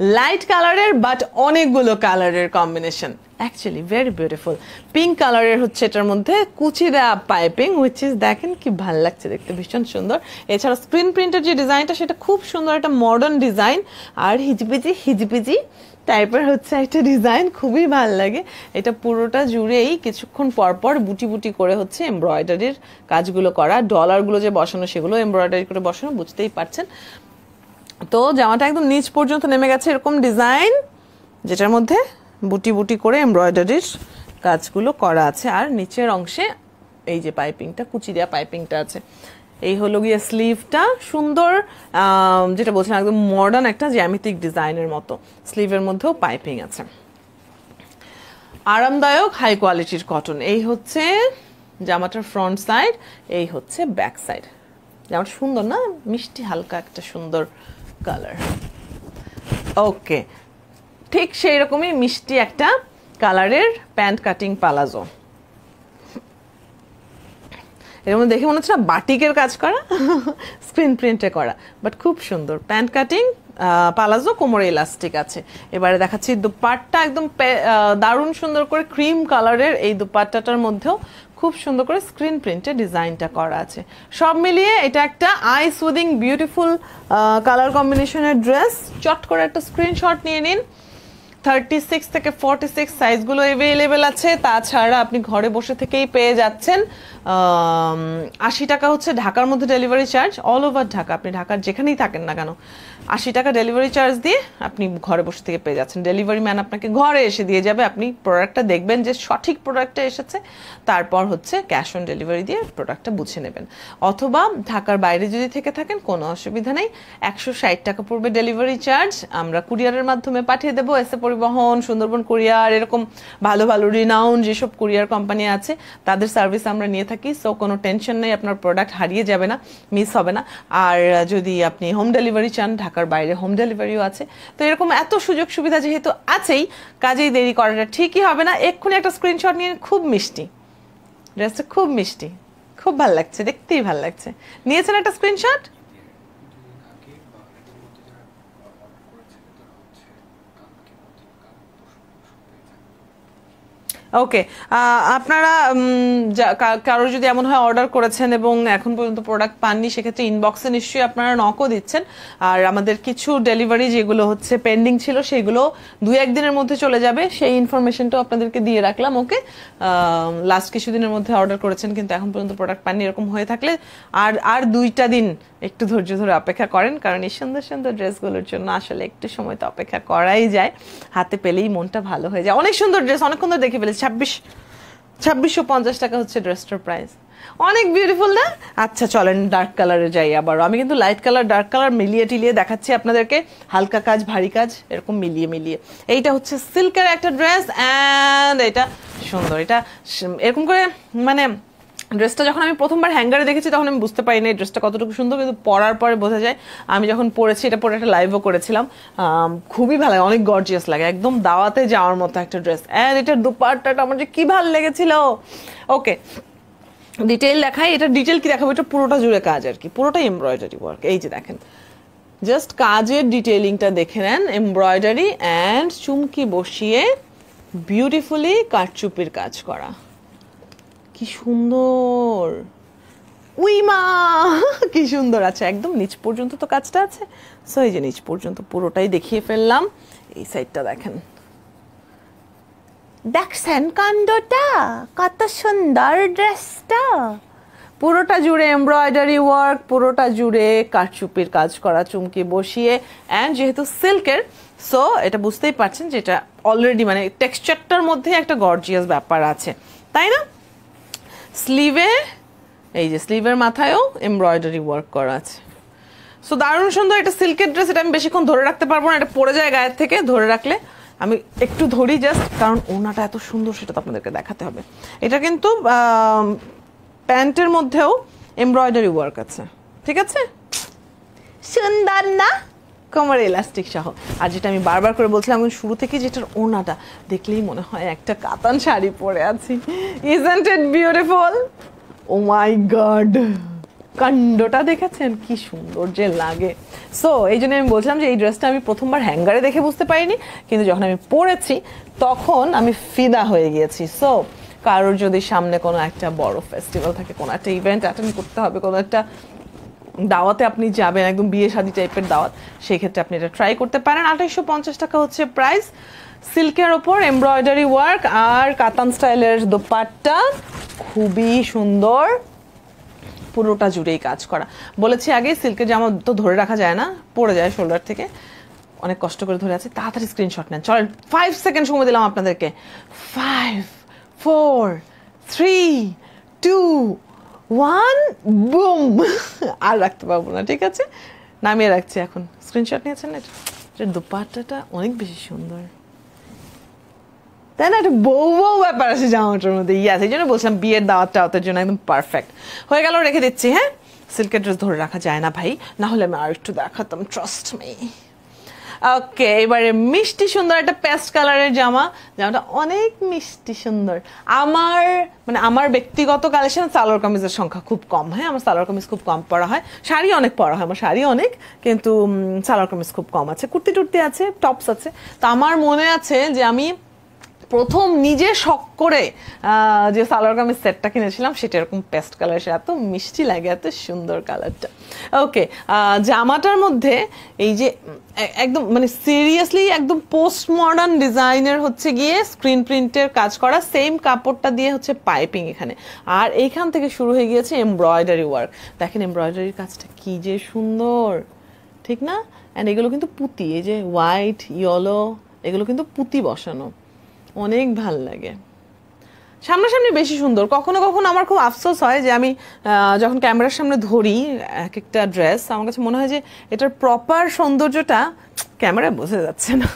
লাইট কালারের বাট অনেকগুলো কালারের combination, actually very beautiful. Pink কালারের হচ্ছে এটার মধ্যে কুচিরা পাইপিং, হুইচ ইজ দেখেন কি ভাল লাগছে দেখতে, ভীষণ সুন্দর। এছাড়া স্ক্রিন প্রিন্টের যে ডিজাইনটা সেটা খুব সুন্দর, একটা মডার্ন ডিজাইন, আর হিজিবিজি টাইপের হচ্ছে একটা ডিজাইন, খুবই ভাল লাগে। এটা পুরোটা জুড়েই কিছুক্ষণ পরপর বুটি বুটি করে হচ্ছে এমব্রয়ডারির কাজগুলো করা, ডলারগুলো যে বসানো সেগুলো এমব্রয়ডারি করে বসানো, বুঝতেই পারছেন। তো জামাটা একদম নিচ পর্যন্ত নেমে গেছে এরকম ডিজাইন, যেটার মধ্যে বুটি বুটি করে এমব্রয়ডারির কাজগুলো করা আছে, আর নিচের অংশে এই যে পাইপিংটা, কুচি দেওয়া পাইপিংটা আছে। এই হলো গিয়ে স্লিভটা, সুন্দর যেটা বলছিলাম একদম মডার্ন একটা জ্যামিতিক ডিজাইনের মতো, স্লিভের মধ্যেও পাইপিং আছে, আরামদায়ক হাই কোয়ালিটির কটন। এই হচ্ছে জামাটার ফ্রন্ট সাইড, এই হচ্ছে ব্যাক সাইড। জামাটা সুন্দর না, মিষ্টি হালকা একটা সুন্দর কালার। ওকে, ঠিক সেই রকমই মিষ্টি একটা কালারের প্যান্ট কাটিং পালাজো। এর মধ্যে দেখে মনে হচ্ছে না বাটিকের কাজ করা, স্ক্রিন প্রিন্টে করা, বাট খুব সুন্দর প্যান্ট কাটিং পালাজো, কোমরে ইলাস্টিক আছে। এবারে দেখাচ্ছি দুপাট্টা, একদম দারুণ সুন্দর করে ক্রিম কালারের এই দুপাট্টাটার মধ্যেও খুব সুন্দর করে স্ক্রিন প্রিন্টে ডিজাইনটা করা আছে। সব মিলিয়ে এটা একটা আই সুদিং বিউটিফুল কালার কম্বিনেশনের ড্রেস। চট করে একটা স্ক্রিনশট নিয়ে নিন। 36 থেকে 46 সাইজগুলো অ্যাভেলেবেল আছে। তাছাড়া আপনি ঘরে বসে থেকেই পেয়ে যাচ্ছেন 80 টাকা হচ্ছে ঢাকার মধ্যে delivery charge, all over Dhaka, আপনি ঢাকার যেখানেই থাকেন না কেন 80 টাকা ডেলিভারি চার্জ দিয়ে আপনি ঘরে বসে থেকে পেয়ে যাচ্ছেন। ডেলিভারি ম্যান আপনাকে ঘরে এসে দিয়ে যাবে, আপনি প্রোডাক্টটা দেখবেন যে সঠিক প্রোডাক্টটা এসেছে, তারপর হচ্ছে ক্যাশ অন ডেলিভারি দিয়ে প্রোডাক্টটা বুঝে নেবেন। অথবা ঢাকার বাইরে যদি থেকে থাকেন কোনো অসুবিধা নেই, 160 টাকা পড়বে ডেলিভারি চার্জ, আমরা কুরিয়ারের মাধ্যমে পাঠিয়ে দেবো। এসে পরিবহন, সুন্দরবন কুরিয়ার, এরকম ভালো ভালো রিনাউন্ড যেসব কুরিয়ার কোম্পানি আছে তাদের সার্ভিস আমরা নিয়ে থাকি। সো কোনো টেনশন নেই, আপনার প্রোডাক্ট হারিয়ে যাবে না, মিস হবে না। আর যদি আপনি হোম ডেলিভারি চান, ঢাকার বাইরে হোম ডেলিভারিও আছে। তো এরকম এত সুযোগ সুবিধা যেহেতু আছেই, কাজেই দেরি করাটা ঠিকই হবে না। এক্ষুনি একটা স্ক্রিনশট নিয়ে, খুব মিষ্টি ড্রেসটা, খুব মিষ্টি, খুব ভালো লাগছে, দেখতেই ভালো লাগছে। নিয়েছেন একটা স্ক্রিনশট? ওকে, আপনারা কারোর যদি এমন হয় অর্ডার করেছেন এবং এখন পর্যন্ত প্রোডাক্ট পাননি, সেক্ষেত্রে ইনবক্সে নিশ্চয়ই আপনারা নকও দিচ্ছেন। আর আমাদের কিছু ডেলিভারি যেগুলো হচ্ছে পেন্ডিং ছিল সেগুলো 2-1 দিনের মধ্যে চলে যাবে, সেই ইনফরমেশনটাও আপনাদেরকে দিয়ে রাখলাম। ওকে, লাস্ট কিছুদিনের মধ্যে অর্ডার করেছেন কিন্তু এখন পর্যন্ত প্রোডাক্ট পাননি, এরকম হয়ে থাকলে আর 2টা দিন একটু ধৈর্য ধরে অপেক্ষা করেন, কারণ এই সুন্দর সুন্দর ড্রেসগুলোর জন্য আসলে একটু সময় তো অপেক্ষা করাই যায়, হাতে পেলেই মনটা ভালো হয়ে যায়। অনেক সুন্দর ড্রেস, অনেকক্ষণ ধরে দেখে ফেলেছি। 2650 টাকা হচ্ছে ড্রেসটার প্রাইস, অনেক বিউটিফুল না? আচ্ছা চলেন ডার্ক কালারে যাই আবার। আমি কিন্তু লাইট কালার ডার্ক কালার মিলিয়ে টিলিয়ে দেখাচ্ছি আপনাদেরকে, হালকা কাজ ভারী কাজ এরকম মিলিয়ে। এইটা হচ্ছে সিল্কের একটা ড্রেস, অ্যান্ড এটা সুন্দর। এটা এরকম করে মানে ড্রেসটা যখন আমি প্রথমবার হ্যাঙ্গারে দেখেছি তখন আমি বুঝতে পারিনি এই ড্রেসটা কতটুকু সুন্দর, কিন্তু পরার পরে বোঝা যায়। আমি যখন পরেছি, এটা পরে একটা লাইভও করেছিলাম, খুবই ভালো লাগে, অনেক গর্জিয়াস লাগে, একদম দাওয়াতে যাওয়ার মতো একটা ড্রেস। অ্যান্ড এটার দুপাট্টাটা আমার যে কি ভালো লেগেছিল। ওকে, ডিটেইল দেখাই। এটা ডিটেইল কি দেখাবো, এটা পুরোটা জুড়ে কাজ আর কি, পুরোটা এমব্রয়ডারি ওয়ার্ক। এই যে দেখেন, জাস্ট কাজের ডিটেইলিংটা দেখে নেন, এমব্রয়ডারি অ্যান্ড চুমকি বসিয়ে বিউটিফুলি কারচুপির কাজ করা, কি সুন্দর, উইমা কি সুন্দর আছে। একদম নিচ পর্যন্ত তো কাজটা আছে, সো এই যে নিচ পর্যন্ত পুরোটাই দেখিয়ে ফেললাম। এই সাইডটা দেখেন, দেখছেন কাণ্ডটা, কত সুন্দর ড্রেসটা, পুরোটা জুড়ে এমব্রয়ডারি ওয়ার্ক, পুরোটা জুড়ে কারচুপির কাজ করা চুমকি বসিয়ে। অ্যান্ড যেহেতু সিল্কের, সো এটা বুঝতেই পারছেন যে এটা অলরেডি মানে টেক্সচারটার মধ্যে একটা গর্জিয়াস ব্যাপার আছে, তাই না? স্লিভে, এই যে স্লিভের মাথায়ও এমব্রয়ডারি ওয়ার্ক করা আছে। সো দারুণ সুন্দর, এটা সিল্কের ড্রেস। এটা আমি বেশিক্ষণ ধরে রাখতে পারবো না, এটা পড়ে যায় গায়ের থেকে। ধরে রাখলে আমি একটু ধরি জাস্ট, কারণ ওনাটা এত সুন্দর সেটা তো আপনাদেরকে দেখাতে হবে। এটা কিন্তু প্যান্টের মধ্যেও এমব্রয়ডারি ওয়ার্ক আছে, ঠিক আছে? সুন্দর না? কোমরে ইলাস্টিক সহ। আর যেটা আমি বারবার করে বলছিলাম শুরু থেকে, যেটার ওড়নাটা দেখলেই মনে হয় একটা কাতান শাড়ি পরে আছি। Isn't it beautiful? Oh my god, কাণ্ডটা দেখেছেন কি সুন্দর যে লাগে। সো এই জন্য আমি বলছিলাম যে এই ড্রেসটা আমি প্রথমবার হ্যাঙ্গারে দেখে বুঝতে পারিনি, কিন্তু যখন আমি পরেছি তখন আমি ফিদা হয়ে গিয়েছি। সো কারোর যদি সামনে কোনো একটা বড় ফেস্টিভ্যাল থাকে, কোনো একটা ইভেন্ট অ্যাটেন্ড করতে হবে, কোনো একটা দাওয়াতে আপনি যাবেন, একদম বিয়ে শাদী টাইপের দাওয়াত, সেই ক্ষেত্রে আপনি এটা ট্রাই করতে পারেন। 2850 টাকা হচ্ছে প্রাইস। সিল্কের ওপর এমব্রয়ডারি ওয়ার্ক আর কাতান স্টাইলের দোপাট্টা, খুবই সুন্দর, পুরোটা জুড়েই কাজ করা। বলেছি আগে সিল্কের জামা তো ধরে রাখা যায় না, পড়ে যায় শোল্ডার থেকে, অনেক কষ্ট করে ধরে আছে। তাড়াতাড়ি স্ক্রিনশট নেন, চলেন 5 সেকেন্ড সময় দিলাম আপনাদেরকে। 5 4 3 2 1 বুম। আর রাখতে পারবো না, ঠিক আছে, নামিয়ে রাখছি এখন। স্ক্রিনশট নিয়েছেন না? এটা দোপাট্টাটা অনেক বেশি সুন্দর, তাই না? একটা বউ বউ ব্যাপার আছে জামাটার মধ্যে। ইয়াস, এই জন্য বলছিলাম বিয়ের দাওয়াতের জন্য একদম পারফেক্ট হয়ে গেল। রেখে দিচ্ছি। হ্যাঁ, সিল্কের ড্রেস ধরে রাখা যায় না ভাই, না হলে আমি আর একটু দেখাতাম, ট্রাস্ট মি। ওকে, এবারে মিষ্টি সুন্দর একটা পেস্ট কালারের জামা। জামাটা অনেক মিষ্টি সুন্দর। আমার ব্যক্তিগত কালেকশন সালোয়ার কামিজের সংখ্যা খুব কম। হ্যাঁ, আমার সালোয়ার কামিজ খুব কম পরা হয়, শাড়ি অনেক পরা হয়, আমার শাড়ি অনেক, কিন্তু সালোয়ার কামিজ খুব কম আছে। কুর্তি টুর্তি আছে, টপস আছে। তো আমার মনে আছে যে আমি প্রথম নিজে শখ করে যে সালোয়ার কামিজ সেটটা কিনেছিলাম, সেটা এরকম পেস্ট কালার, সে এত মিষ্টি লাগে, এত সুন্দর কালারটা। ওকে, জামাটার মধ্যে এই যে একদম মানে সিরিয়াসলি একদম পোস্ট মডার্ন ডিজাইনের হচ্ছে গিয়ে স্ক্রিন প্রিন্টের কাজ করা, সেম কাপড়টা দিয়ে হচ্ছে পাইপিং এখানে, আর এইখান থেকে শুরু হয়ে গিয়েছে এমব্রয়ডারি ওয়ার্ক। দেখেন এমব্রয়ডারির কাজটা কি যে সুন্দর, ঠিক না? অ্যান্ড এগুলো কিন্তু পুঁতি, এই যে হোয়াইট ইয়েলো, এগুলো কিন্তু পুঁতি বসানো, অনেক ভাল লাগে। সামনাসামনি বেশি সুন্দর। কখনো কখনো আমার খুব আফসোস হয় যে আমি যখন ক্যামেরার সামনে ধরি এক একটা ড্রেস, আমার কাছে মনে হয় যে এটার প্রপার সৌন্দর্যটা ক্যামেরায় বোঝা যাচ্ছে না।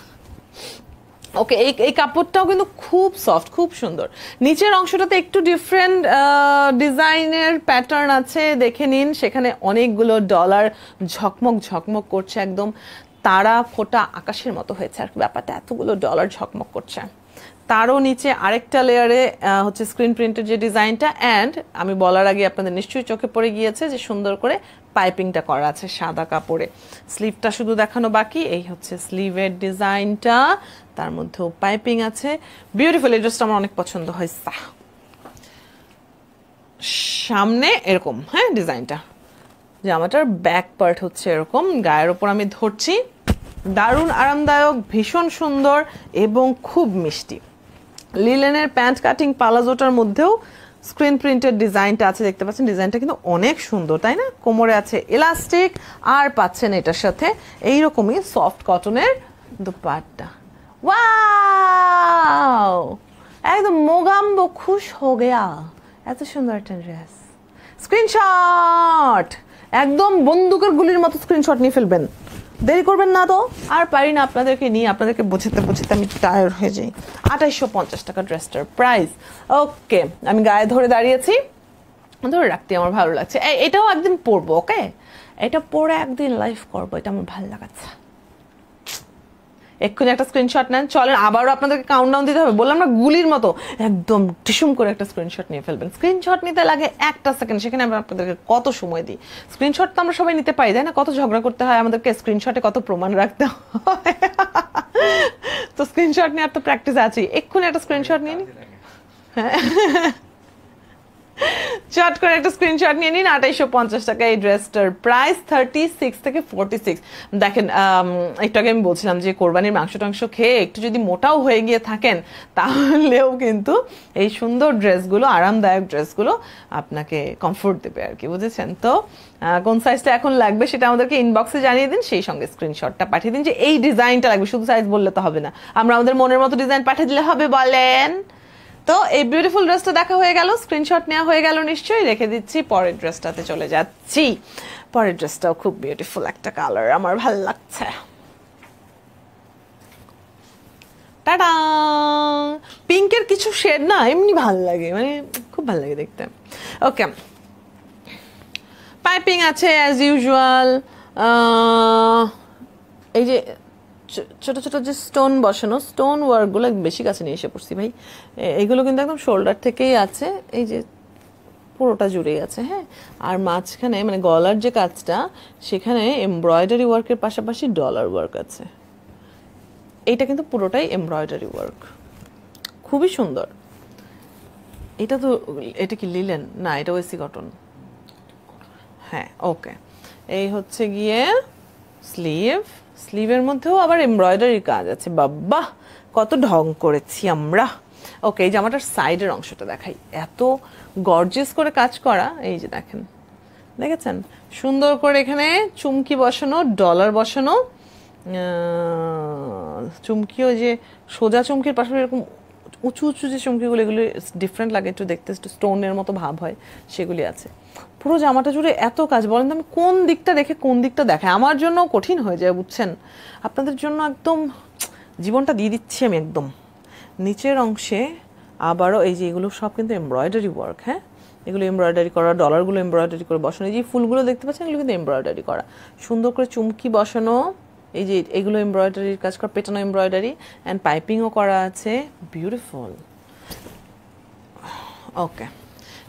ওকে, এই কাপড়টাও কিন্তু খুব সফট, খুব সুন্দর। নিচের অংশটাতে একটু ডিফারেন্ট ডিজাইনের প্যাটার্ন আছে, দেখে নিন। সেখানে অনেকগুলো ডলার ঝকমক ঝকমক করছে, একদম তারা ফোটা আকাশের মতো হয়েছে আর ব্যাপারটা, এতগুলো ডলার ঝকমক করছে। তারও নিচে আরেকটা লেয়ারে হচ্ছে স্ক্রিন প্রিন্টের যে ডিজাইনটা, অ্যান্ড আমি বলার আগে আপনাদের নিশ্চয়ই চোখে পড়ে গিয়েছে যে সুন্দর করে পাইপিংটা করা আছে সাদা কাপড়ে। স্লিভটা শুধু দেখানো বাকি, এই হচ্ছে স্লিভের ডিজাইনটা, তার মধ্যেও পাইপিং আছে। বিউটিফুল, এই ড্রেসটা আমার অনেক পছন্দ হয়েছে। সামনে এরকম, হ্যাঁ, ডিজাইনটা, জামাটার ব্যাক পার্ট হচ্ছে এরকম, গায়ের ওপর আমি ধরছি, দারুণ আরামদায়ক, ভীষণ সুন্দর এবং খুব মিষ্টি। লিলেনের প্যান্ট কাটিং পালাজোটার মধ্যেও স্ক্রিন প্রিন্টের ডিজাইনটা আছে, দেখতে পাচ্ছেন। ডিজাইনটা কিন্তু অনেক সুন্দর, তাই না? কোমরে আছে ইলাস্টিক, আর পাচ্ছেন এটার সাথে এইরকমই সফট কটনের দুপাট্টা। ওয়াও, একদম মোগাম্বো খুশ হো গেয়া, এত সুন্দর একটা ড্রেস। স্ক্রিনশট, একদম বন্দুকের গুলির মতো স্ক্রিনশট নিয়ে ফেলবেন, দেরি করবেন না তো। আর পারি না আপনাদেরকে নিয়ে, আপনাদেরকে বোঝাতে বোঝাতে আমি টায়ার্ড হয়ে যাই। 2850 টাকা ড্রেসটার প্রাইস। ওকে, আমি গায়ে ধরে দাঁড়িয়েছি, ধরে রাখতে আমার ভালো লাগছে। এটাও একদিন পরবো, ওকে, এটা পরে একদিন লাইভ করবো, এটা আমার ভালো লাগাচ্ছে। এক্ষুনি একটা স্ক্রিনশট নেন, চলেন আবারও আপনাদেরকে কাউন্টডাউন দিতে হবে। বললাম না, গুলির মতো একদম টিসুম করে একটা স্ক্রিনশট নিয়ে ফেলবেন। স্ক্রিনশট নিতে লাগে 1 সেকেন্ড, সেখানে আমরা আপনাদেরকে কত সময় দিই। স্ক্রিনশট তো আমরা সবাই নিতে পারি, তাই না? কত ঝগড়া করতে হয় আমাদেরকে, স্ক্রিনশটে কত প্রমাণ রাখতে হয়। তো স্ক্রিনশট নেওয়ার তো প্র্যাকটিস আছে। এক্ষুনি একটা স্ক্রিনশট নিয়ে নিন, হ্যাঁ, চট করে একটা স্ক্রিনশট নিয়ে নিন। 2850 টাকা এই ড্রেসটার প্রাইস। 36 থেকে 46। দেখেন, একটু আগে আমি বলছিলাম যে কোরবানির মাংস টাংস খেয়ে একটু যদি মোটাও হয়ে গিয়ে থাকেন, তাহলেও কিন্তু এই সুন্দর ড্রেসগুলো, আরামদায়ক ড্রেসগুলো আপনাকে কমফোর্ট দেবে আর কি, বুঝেছেন? তো কোন সাইজটা এখন লাগবে সেটা আমাদেরকে ইনবক্সে জানিয়ে দিন, সেই সঙ্গে স্ক্রিনশটটা পাঠিয়ে দিন যে এই ডিজাইনটা লাগবে। শুধু সাইজ বললে তো হবে না, আমরা আমাদের মনের মতো ডিজাইন পাঠিয়ে দিলে হবে, বলেন? তো এই বিউটিফুল ড্রেসটা দেখা হয়ে গেল, স্ক্রিনশট নেওয়া হয়ে গেল নিশ্চয়ই। রেখে দিচ্ছি, পরের ড্রেসটাতে চলে যাচ্ছি। পরের ড্রেসটাও খুব বিউটিফুল একটা কালার, আমার ভালো লাগছে। টাটা, পিঙ্কের কিছু শেড না এমনি ভালো লাগে, মানে খুব ভালো লাগে দেখতে। ওকে, পাইপিং আছে অ্যাজ ইউজুয়াল। এই যে ছোট ছোট যে স্টোন বসানো, স্টোন ওয়ার্কগুলো বেশি কাছে নিয়ে এসে পড়ছি ভাই, এইগুলো কিন্তু একদম শোল্ডার থেকেই আছে। এই যে পুরোটা জুড়েই আছে, হ্যাঁ। আর মাঝখানে মানে গলার যে কাজটা সেখানে এমব্রয়ডারি ওয়ার্কের পাশাপাশি ডলার ওয়ার্ক আছে। এইটা কিন্তু পুরোটাই এমব্রয়ডারি ওয়ার্ক, খুবই সুন্দর। এটা কি লিলেন না, এটা ওয়েসি কটন, হ্যাঁ ওকে। এই হচ্ছে গিয়ে স্লিভের মধ্যেও আবার এমব্রয়ডারির কাজ আছে, বাবা কত ঢং করেছি আমরা। ওকে, এই জামাটার সাইডের অংশটা দেখাই, এত গর্জিয়াস করে কাজ করা। এই যে দেখেছেন সুন্দর করে এখানে চুমকি বসানো, ডলার বসানো, চুমকিও যে সোজা চুমকির পাশাপাশি এরকম উঁচু উঁচু যে চুমকিগুলো, এগুলো ডিফারেন্ট লাগে একটু দেখতে, একটু স্টোনের মতো ভাব হয়, সেগুলি আছে। পুরো জামাটা জুড়ে এত কাজ, বলেন তো আমি কোন দিকটা রেখে কোন দিকটা দেখাই? আমার জন্য কঠিন হয়ে যায়, বুঝছেন। আপনাদের জন্য একদম জীবনটা দিয়ে দিচ্ছি আমি একদম। নিচের অংশে আবারও এই যে এগুলো সব কিন্তু এমব্রয়ডারি ওয়ার্ক, হ্যাঁ, এগুলো এমব্রয়ডারি করা, ডলারগুলো এমব্রয়ডারি করে বসানো, এই যে ফুলগুলো দেখতে পাচ্ছেন এগুলো কিন্তু এমব্রয়ডারি করা, সুন্দর করে চুমকি বসানো, এই যে এগুলো এমব্রয়ডারির কাজ করা, পেটানো এমব্রয়ডারি, অ্যান্ড পাইপিংও করা আছে, বিউটিফুল। ওকে,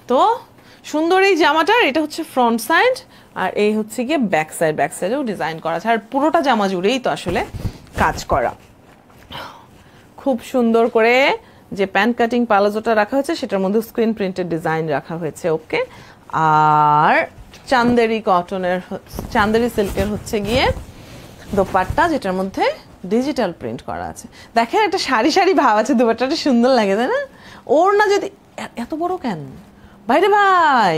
তো সুন্দর এই জামাটার এটা হচ্ছে ফ্রন্ট সাইড, আর এই হচ্ছে গিয়ে ব্যাক সাইডেও ডিজাইন করা আছে, আর পুরোটা জামা জুড়েই তো আসলে কাজ করা। খুব সুন্দর করে যে প্যান্ট কাটিং পালাজোটা রাখা হয়েছে সেটার মধ্যে স্ক্রিন প্রিন্টেড ডিজাইন রাখা হয়েছে, ওকে। আর চান্দেরি সিল্কের হচ্ছে গিয়ে দোপাট্টা, যেটার মধ্যে ডিজিটাল প্রিন্ট করা আছে। দেখেন একটা সারি সারি ভাব আছে, দোপাট্টাটা সুন্দর লাগে, তাই না? ওর না যদি এত বড় কেন ভাইরে ভাই,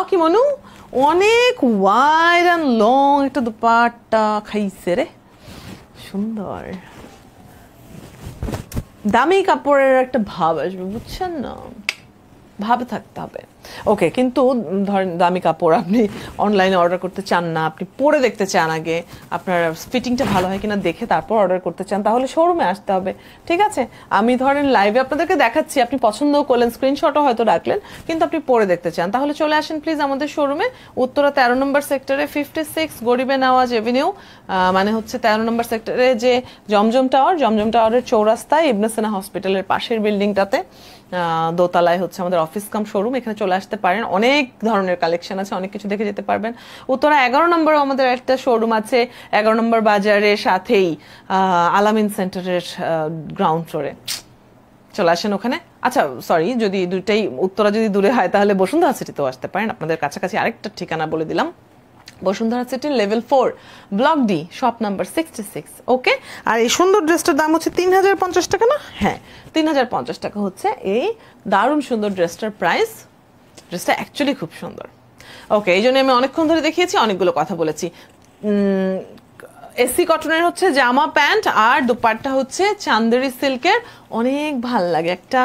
অকি মনু, অনেক ওয়াইড অ্যান্ড লং একটা দোপাট্টা খাইছে রে, সুন্দর দামি কাপড়ের একটা ভাব আসবে, বুঝছেন না, ভাবে থাকতে হবে। ওকে, কিন্তু ধরেন দামি কাপড় আপনি অনলাইনে অর্ডার করতে চান না, আপনি পরে দেখতে চান আগে আপনার ফিটিংটা ভালো হয় কিনা দেখে তারপর অর্ডার করতে চান, তাহলে শোরুমে আসতে হবে, ঠিক আছে? আমি ধরেন লাইভে আপনাদেরকে দেখাচ্ছি, আপনি পছন্দও করলেন, স্ক্রিনশটও হয়তো রাখলেন, কিন্তু আপনি পরে দেখতে চান, তাহলে চলে আসেন প্লিজ আমাদের শোরুমে, উত্তরা 13 নম্বর সেক্টরে 56 গরিবে নওয়াজ এভিনিউ, মানে হচ্ছে 13 নম্বর সেক্টরে যে জমজম টাওয়ারের চৌরাস্তায় ইবনে সিনা হসপিটালের পাশের বিল্ডিংটাতে দোতলায় হচ্ছে আমাদের অফিস কাম শোরুম। এখানে চলে আসতে পারেন, অনেক ধরনের কালেকশন আছে, অনেক কিছু দেখে যেতে পারবেন। উত্তরা 11 নম্বরে আমাদের একটা শোরুম আছে, 11 নম্বর বাজারের সাথেই আলামিন সেন্টারের গ্রাউন্ড ফ্লোরে, চলে আসেন ওখানে। আচ্ছা সরি, যদি দুইটাই উত্তরা যদি দূরে হয় তাহলে বসুন্ধরা সিটিতেও আসতে পারেন। আপনাদের কাছাকাছি আরেকটা ঠিকানা বলে দিলাম, Bashundhara city level 4 block D shop number 66, ওকে। আর এই সুন্দর ড্রেসটার দাম হচ্ছে 3050 টাকা না? হ্যাঁ, 3050 টাকা হচ্ছে এই দারুণ সুন্দর ড্রেসটার প্রাইস। ড্রেসটা অ্যাকচুয়ালি খুব সুন্দর, ওকে। এই জন্য আমি অনেকক্ষণ ধরে দেখিয়েছি, অনেকগুলো কথা বলেছি। এসি কটনের হচ্ছে জামা প্যান্ট, আর দোপাট্টা হচ্ছে চান্দেরি সিল্কের, অনেক ভাল লাগে, একটা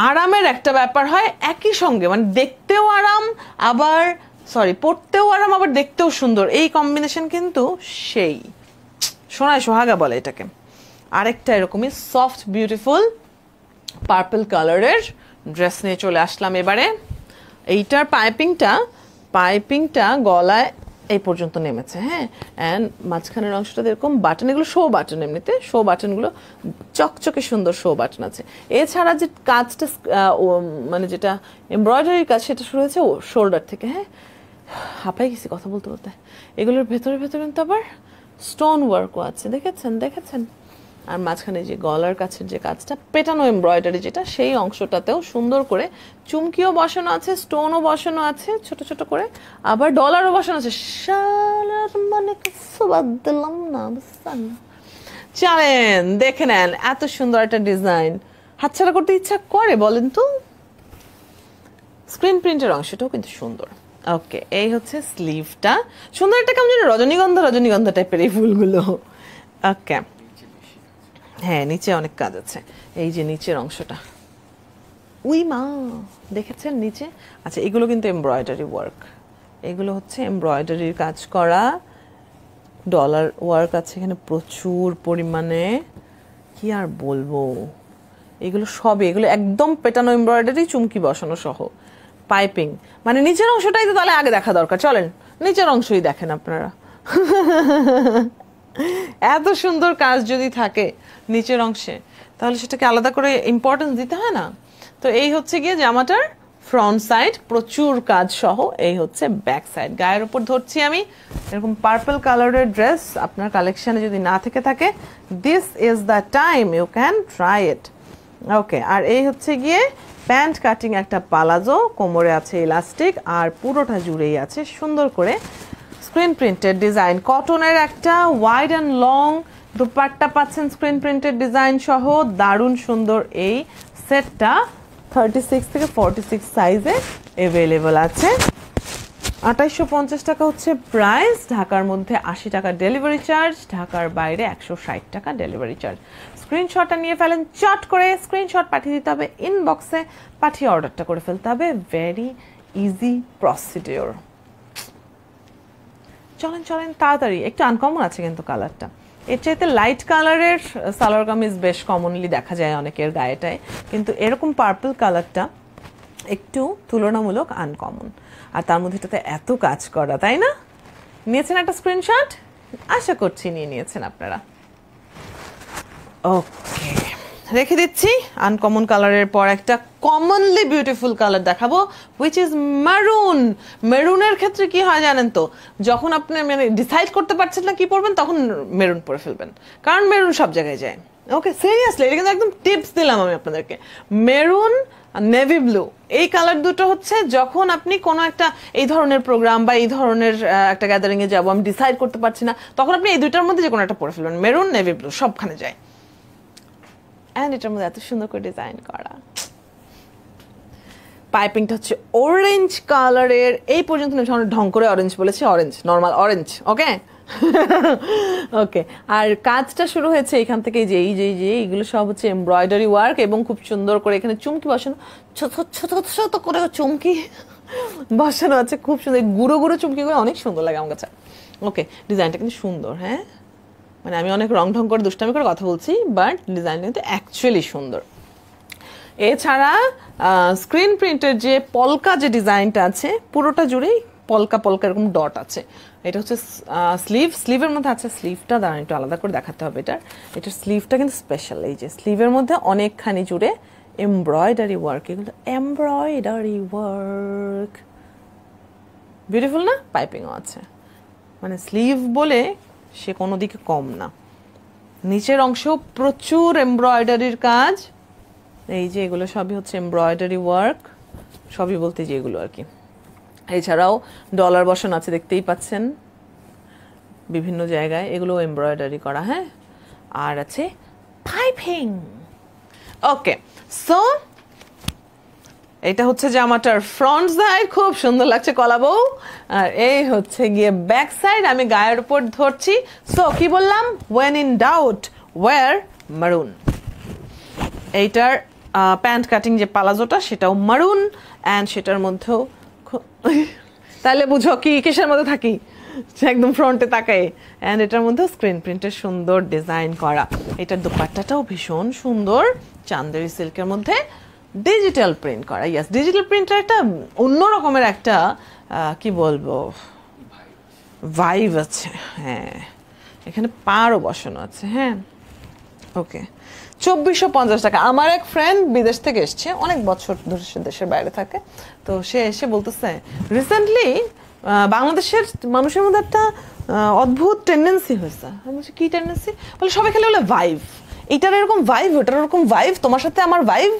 আরামের একটা ব্যাপার হয় একই সঙ্গে, মানে দেখতেও আরাম, আবার পড়তেও আরাম, আবার দেখতেও সুন্দর, এই কম্বিনেশন কিন্তু সেই সোনায় সোহাগা বলে এটাকে। আরেকটা এরকমই সফট বিউটিফুল পার্পল কালারের ড্রেস নিয়ে চলে আসলাম এবারে। এইটার পাইপিংটা গলায় এই পর্যন্ত নেমেছে, হ্যাঁ, অ্যান্ড মাঝখানের অংশটা এরকম বাটন, এগুলো শো বাটন, এমনিতে শো বাটনগুলো চকচকে সুন্দর শো বাটন আছে। এছাড়া যে কাজটা মানে যেটা এমব্রয়ডারির কাজ সেটা শুরু হয়েছে শোল্ডার থেকে, হ্যাঁ, হাঁপাই গেছি কথা বলতে বলতে। এগুলোর ভেতরে কিন্তু আবার স্টোন ওয়ার্কও আছে, দেখেছেন। আর মাঝখানে যে গলার কাছের যে কাজটা পেটানো এমব্রয়ডারি, যেটা সেই অংশটাতেও সুন্দর করে চুমকিও বসানো আছে, স্টোনও বসানো আছে ছোট ছোট করে, আবার ডলারও বসানো আছে। শালার মানে বাদ দিলাম না, বুঝছেন? চলেন দেখে নেন, এত সুন্দর একটা ডিজাইন হাতছাড়া করতে ইচ্ছা করে বলেন তো? স্ক্রিন প্রিন্টের অংশটাও কিন্তু সুন্দর, ওকে। এই হচ্ছে স্লিভটা, সুন্দর একটা কেমন যেন রজনীগন্ধা টাইপের এই ফুলগুলো, ওকে। হ্যাঁ, নিচে অনেক কাজ আছে, এই যে নিচের অংশটা, উই মা, দেখেছেন নিচে? আচ্ছা, এগুলো কিন্তু এমব্রয়ডারি ওয়ার্ক, এগুলো হচ্ছে এমব্রয়ডারির কাজ করা, ডলার ওয়ার্ক আছে এখানে প্রচুর পরিমাণে, কি আর বলবো, এগুলো একদম পেটানো এমব্রয়ডারি, চুমকি বসানো সহ, পাইপিং, মানে নিচের অংশটাই তো তাহলে আগে দেখা দরকার, চলেন নিচের অংশই দেখেন আপনারা। এত সুন্দর কাজ যদি থাকে নিচের অংশে, তাহলে সেটাকে আলাদা করে ইম্পর্টেন্স দিতে হয় না? তো এই হচ্ছে গিয়ে জামাটার ফ্রন্ট সাইড, প্রচুর কাজ সহ। এই হচ্ছে ব্যাক সাইড। গায়ের উপর ধরছি আমি এরকম পার্পল কালারের ড্রেস, আপনার কালেকশনে যদি না থেকে থাকে, this is the time, you can try it. Okay, আর এই হচ্ছে গিয়ে প্যান্ট কাটিং একটা পালাজো, কোমরে আছে ইলাস্টিক, আর পুরোটা জুড়েই আছে সুন্দর করে স্ক্রিন প্রিন্টেড ডিজাইন। কটনের একটা ওয়াইড অ্যান্ড লং দুপাট্টা পাচ্ছেন স্ক্রিন প্রিন্টেড ডিজাইন সহ। দারুণ সুন্দর এই সেটটা 36 থেকে 46 সাইজে অ্যাভেলেবল আছে। 2850 টাকা হচ্ছে প্রাইস। ঢাকার মধ্যে 80 টাকা ডেলিভারি চার্জ, ঢাকার বাইরে 160 টাকা ডেলিভারি চার্জ। স্ক্রিনশটটা নিয়ে ফেলেন, চট করে স্ক্রিনশট পাঠিয়ে দিতে হবে ইনবক্সে, পাঠিয়ে অর্ডারটা করে ফেলতে হবে। Very easy procedure. চলেন চলেন তাড়াতাড়ি। একটু আনকমন আছে কিন্তু কালারটা, এর চাইতে লাইট কালারের সালোয়ার কামিজ বেশ কমনলি দেখা যায় অনেকের গায়েটায়, কিন্তু এরকম পার্পল কালারটা একটু তুলনামূলক আনকমন। আর তার মধ্যে এটাতে এত কাজ করা, তাই না? নিয়েছেন একটা স্ক্রিনশট? আশা করছি নিয়ে নিয়েছেন আপনারা। ওকে, রেখে দিচ্ছি। আনকমন কালারের পর একটা কমনলি বিউটিফুল কালার দেখাবো, হুইচ ইজ মেরুন। মেরুনের ক্ষেত্রে কি হয় জানেন তো, যখন আপনি মানে ডিসাইড করতে পারছেন না কি পরবেন, তখন মেরুন পরে ফেলবেন, কারণ মেরুন সব জায়গায় যায়। ওকে, সিরিয়াসলি এটা কিন্তু একদম টিপস দিলাম আমি আপনাদেরকে। মেরুন, নেভি ব্লু, এই কালার দুটো হচ্ছে যখন আপনি কোনো একটা এই ধরনের প্রোগ্রাম বা এই ধরনের একটা গ্যাদারিং এ যাবো, আমি ডিসাইড করতে পারছি না, তখন আপনি এই দুইটার মধ্যে যে কোনো একটা পরে ফেলবেন। মেরুন, নেভি ব্লু সবখানে যায়। অ্যান্ড এটার মধ্যে এত সুন্দর করে ডিজাইন করা। পাইপিংটা হচ্ছে অরেঞ্জ কালারের। এই পর্যন্ত ঢং করে অরেঞ্জ বলেছি, অরেঞ্জ, নর্মাল অরেঞ্জ। ওকে ওকে, আর কাজটা শুরু হয়েছে এখান থেকে, যে এইগুলো সব হচ্ছে এমব্রয়ডারি ওয়ার্ক, এবং খুব সুন্দর করে এখানে চুমকি বসানো, ছোট ছোট ছোট করে চুমকি বসানো আছে, খুব সুন্দর গুঁড়ো গুঁড়ো চুমকি করে, অনেক সুন্দর লাগে আমার কাছে। ওকে, ডিজাইনটা কিন্তু সুন্দর। হ্যাঁ, মানে আমি অনেক রং ঢং করে দুষ্টামি করে কথা বলছি, বাট ডিজাইনটা কিন্তু অ্যাকচুয়ালি সুন্দর। এছাড়া স্ক্রিন প্রিন্টের যে পলকা যে ডিজাইনটা আছে, পুরোটা জুড়েই পলকা পলকা এরকম ডট আছে। এটা হচ্ছে স্লিভের মধ্যে আছে। স্লিভটা দাঁড়ান একটু আলাদা করে দেখাতে হবে। এটার স্লিভটা কিন্তু স্পেশাল। এই যে স্লিভের মধ্যে অনেকখানি জুড়ে এমব্রয়ডারি ওয়ার্ক, এগুলো এমব্রয়ডারি ওয়ার্ক, বিউটিফুল না? পাইপিংও আছে, মানে স্লিভ বলে সে কোনো দিকে কম না। নিচের অংশেও প্রচুর এমব্রয়ডারির কাজ। এই যে এগুলো সবই হচ্ছে এমব্রয়ডারি ওয়ার্ক, সবই বলতে যে এগুলো আর কি। এছাড়াও ডলার বসানো আছে, দেখতেই পাচ্ছেন বিভিন্ন জায়গায়, এগুলো এমব্রয়ডারি করা। হ্যাঁ, আর আছে পাইপিং। ওকে, সো এটা হচ্ছে জামাটার ফ্রন্ট সাইড, খুব সুন্দর লাগছে কলাবো। আর এই হচ্ছে গিয়ে ব্যাক সাইড, আমি গায়ের উপর ধরছি। সো কি বললাম? ওয়েন ইন ডাউট ওয়্যার মারুন। এইটার প্যান্ট কাটিং যে পালাজোটা, সেটাও মারুন, অ্যান্ড সেটার মধ্যেও তাহলে বুঝো কি কিসের মধ্যে থাকি, একদম ফ্রন্টে তাকায়। অ্যান্ড এটার মধ্যেও স্ক্রিন প্রিন্টের সুন্দর ডিজাইন করা। এটার দুপাট্টাটাও ভীষণ সুন্দর, চান্দেরি সিল্কের মধ্যে ডিজিটাল প্রিন্ট করা। ইয়াস, ডিজিটাল প্রিন্টের একটা অন্য রকমের একটা কি বলবো ভাইব আছে। হ্যাঁ, এখানে পাড়ও বসানো আছে। হ্যাঁ, ওকে, 2450 টাকা। আমার এক ফ্রেন্ড বিদেশ থেকে এসছে, অনেক বছর ধরে সে দেশের বাইরে থাকে, তো সে এসে বলতেছে রিসেন্টলি বাংলাদেশের মানুষের মধ্যে একটা অদ্ভুত টেন্ডেন্সি হয়েছে। আমি বলছি কি টেন্ডেন্সি? বলে সবাই খেলে বলে ভাইভ, এইটার এরকম ভাইভ, ওটার এরকম ভাইভ, তোমার সাথে আমার ভাইভ,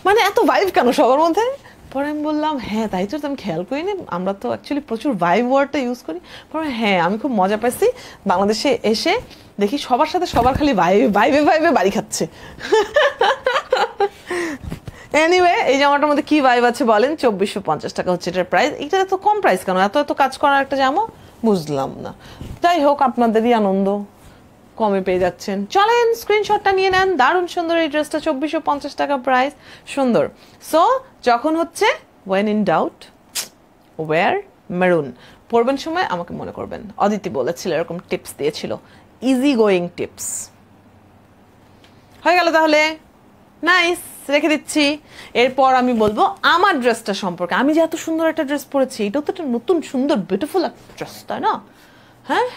মানে এত ভাইভ কেন সবার মধ্যে? পরে আমি বললাম হ্যাঁ তাই তো, আমি খেয়াল করিনি, আমরা তো অ্যাকচুয়ালি প্রচুর ভাইভ ওয়ার্ডটা ইউজ করি। পরে হ্যাঁ, আমি খুব মজা পাইছি বাংলাদেশে এসে, দেখি সবার সাথে সবার খালি ভাইভে ভাইভে বাড়ি খাচ্ছে। এনিওয়ে, এই জামাটার মধ্যে কি ভাইব আছে বলেন? 2450 টাকা হচ্ছে এটার প্রাইস। এটা এত কম প্রাইস কেন? এত এত কাজ করার একটা জামা, বুঝলাম না। যাই হোক, আপনাদেরই আনন্দ, কমে পেয়ে যাচ্ছেন। চলেন স্ক্রিনশটটা নিয়ে নেন। দারুণ সুন্দর এই ড্রেসটা, 2450 টাকা প্রাইস, সুন্দর। সো যখন হচ্ছে when in doubt wear maroon, পরবেন সময় আমাকে মনে করবেন। অদিতি বলেছিল, এরকম টিপস দিয়েছিল, ইজি গোয়িং টিপস। হয়ে গেল তাহলে, নাইস, রেখে দিচ্ছি। এরপর আমি বলবো আমার ড্রেসটা সম্পর্কে। আমি যে এত সুন্দর একটা ড্রেস পরেছি, এটাও তো একটা নতুন সুন্দর বিউটিফুল একটা ড্রেস, তাই না? হ্যাঁ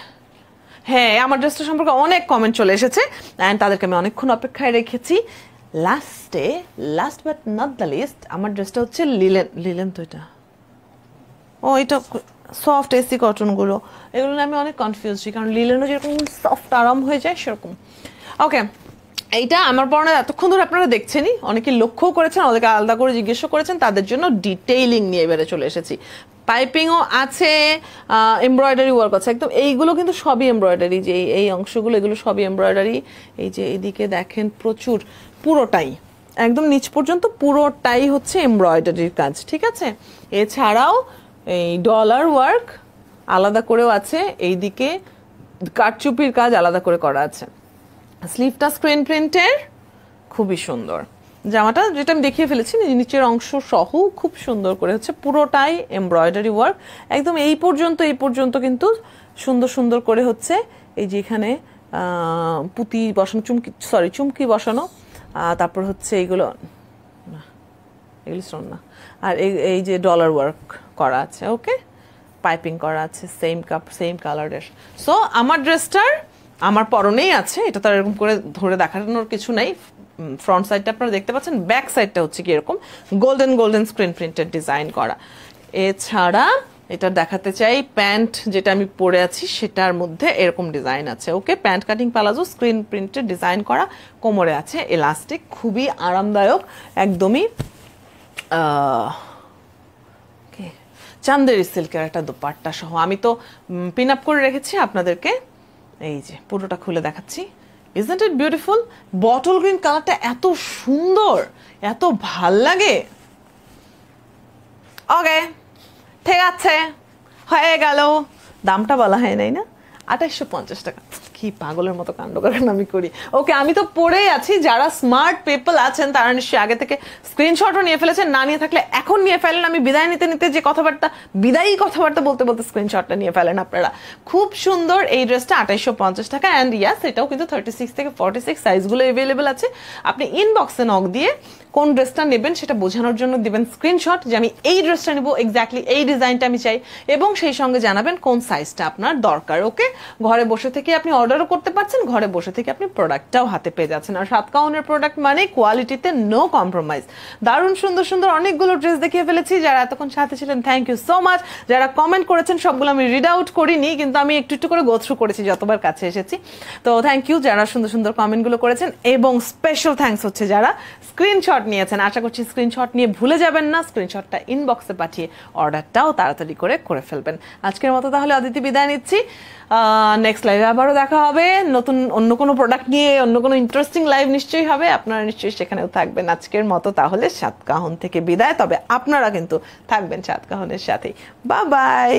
হ্যাঁ, আমার ড্রেসটা সম্পর্কে অনেক কমেন্ট চলে এসেছে, অ্যান্ড তাদেরকে আমি অনেকক্ষণ অপেক্ষায় রেখেছি। Last but not the least, আমার ড্রেসটা হচ্ছে লিলেন তো এটা, ও এটা সফট এসি কটনগুলো, এগুলো নিয়ে আমি অনেক কনফিউজ হই, কারণ লিলেনও যেরকম সফট আরাম হয়ে যায় সেরকম। ওকে, এইটা আমার পরনে এতক্ষণ ধরে আপনারা দেখছেনই, অনেকে লক্ষ্যও করেছেন, অনেকে আলাদা করে জিজ্ঞেসও করেছেন, তাদের জন্য ডিটেইলিং নিয়ে এবারে চলে এসেছি। পাইপিংও আছে, এমব্রয়ডারি ওয়ার্ক আছে একদম, এইগুলো কিন্তু সবই এমব্রয়ডারি, যে এই অংশগুলো এগুলো সবই এমব্রয়ডারি। এই যে এইদিকে দেখেন প্রচুর, পুরোটাই একদম নিচ পর্যন্ত পুরোটাই হচ্ছে এমব্রয়ডারির কাজ, ঠিক আছে। এছাড়াও এই ডলার ওয়ার্ক আলাদা করেও আছে, এইদিকে কারচুপির কাজ আলাদা করে করা আছে। স্লিভটা স্ক্রিন প্রিন্টের, খুবই সুন্দর। জামাটা যেটা আমি দেখিয়ে ফেলেছি নিচের অংশ সহ খুব সুন্দর করে হচ্ছে পুরোটাই এমব্রয়ডারি ওয়ার্ক, একদম এই পর্যন্ত কিন্তু সুন্দর সুন্দর করে হচ্ছে এই যে এখানে পুঁতি বসানো, চুমকি বসানো, তারপর হচ্ছে এইগুলো স্টোন না, আর এই যে ডলার ওয়ার্ক করা আছে, ওকে, পাইপিং করা আছে সেম কালারের। সো আমার ড্রেসটার আমার পরনেই আছে, এটা তো এরকম করে ধরে দেখানোর কিছু নাই। ফ্রন্ট সাইডটা আপনারা দেখতে পাচ্ছেন, ব্যাক সাইডটা হচ্ছে কি এরকম গোল্ডেন স্ক্রিন প্রিন্টেড ডিজাইন করা। এছাড়া এটা দেখাতে চাই প্যান্ট যেটা আমি পরে আছি সেটার মধ্যে এরকম ডিজাইন আছে, okay, pant cutting palazzo screen printed design করা, কোমরে আছে এলাস্টিক, খুবই আরামদায়ক, একদমই চান্দেরি সিল্কের একটা দোপাট্টা সহ। আমি তো পিন আপ করে রেখেছি আপনাদেরকে, এই যে পুরোটা খুলে দেখাচ্ছি। Isn't it beautiful? Bottle green কালারটা এত সুন্দর, এত ভাল লাগে। ওকে, ঠিক আছে, হয়ে গেল। দামটা বলা হয় নাই না, 2850 টাকা। কি পাগলের মতো কাণ্ড কারণ আমি করি। ওকে, আমি তো পড়েই আছি, যারা স্মার্ট পিপল আছেন তারা নিশ্চয়ই আগে থেকে স্ক্রিনশটও নিয়ে ফেলেছেন, না নিয়ে থাকলে এখন নিয়ে ফেলেন। আমি বিদায় নিতে যে বিদায়ী কথাবার্তা বলতে স্ক্রিনশটটা নিয়ে ফেলেন আপনারা। খুব সুন্দর এই ড্রেসটা, 2850 টাকা। অ্যান্ড ইয়াস, এটাও কিন্তু 36 থেকে 46 সাইজগুলো অ্যাভেলেবেল আছে। আপনি ইনবক্সে নক দিয়ে কোন ড্রেসটা নেবেন সেটা বোঝানোর জন্য দিবেন স্ক্রিনশট, যে আমি এই ড্রেসটা নেবো, এক্স্যাক্টলি এই ডিজাইনটা আমি চাই, এবং সেই সঙ্গে জানাবেন কোন সাইজটা আপনার দরকার। ওকে, ঘরে বসে থেকে আপনি অর্ডারও করতে পারছেন, ঘরে বসে থেকে আপনি প্রোডাক্টটাও হাতে পেয়ে যাচ্ছেন। আর সাতকাহনের প্রোডাক্ট মানে কোয়ালিটিতে নো কম্প্রোমাইজ। দারুণ সুন্দর অনেকগুলো ড্রেস দেখিয়ে ফেলেছি। যারা এতক্ষণ সাথে ছিলেন থ্যাংক ইউ সো মাচ। যারা কমেন্ট করেছেন সবগুলো আমি রিড আউট করিনি, কিন্তু আমি একটু করে গো থ্রু করেছি যতবার কাছে এসেছি। তো থ্যাংক ইউ যারা সুন্দর কমেন্টগুলো করেছেন, এবং স্পেশাল থ্যাঙ্কস হচ্ছে যারা স্ক্রিনশট নিয়েছেন। আশা করছি স্ক্রিনশট নিয়ে ভুলে যাবেন না, স্ক্রিনশটটা ইনবক্সে পাঠিয়ে অর্ডারটাও তাড়াতাড়ি করে ফেলবেন। আজকের মতো তাহলে অদিতি বিদায় নিচ্ছি। নেক্সট লাইভে আবারও দেখা হবে, নতুন অন্য কোনো প্রোডাক্ট নিয়ে, অন্য কোনো ইন্টারেস্টিং লাইভ নিশ্চয়ই হবে, আপনারা নিশ্চয়ই সেখানেও থাকবেন। আজকের মতো তাহলে সাতকাহন থেকে বিদায়, তবে আপনারা কিন্তু থাকবেন সাতকাহনের সাথেই। Bye bye.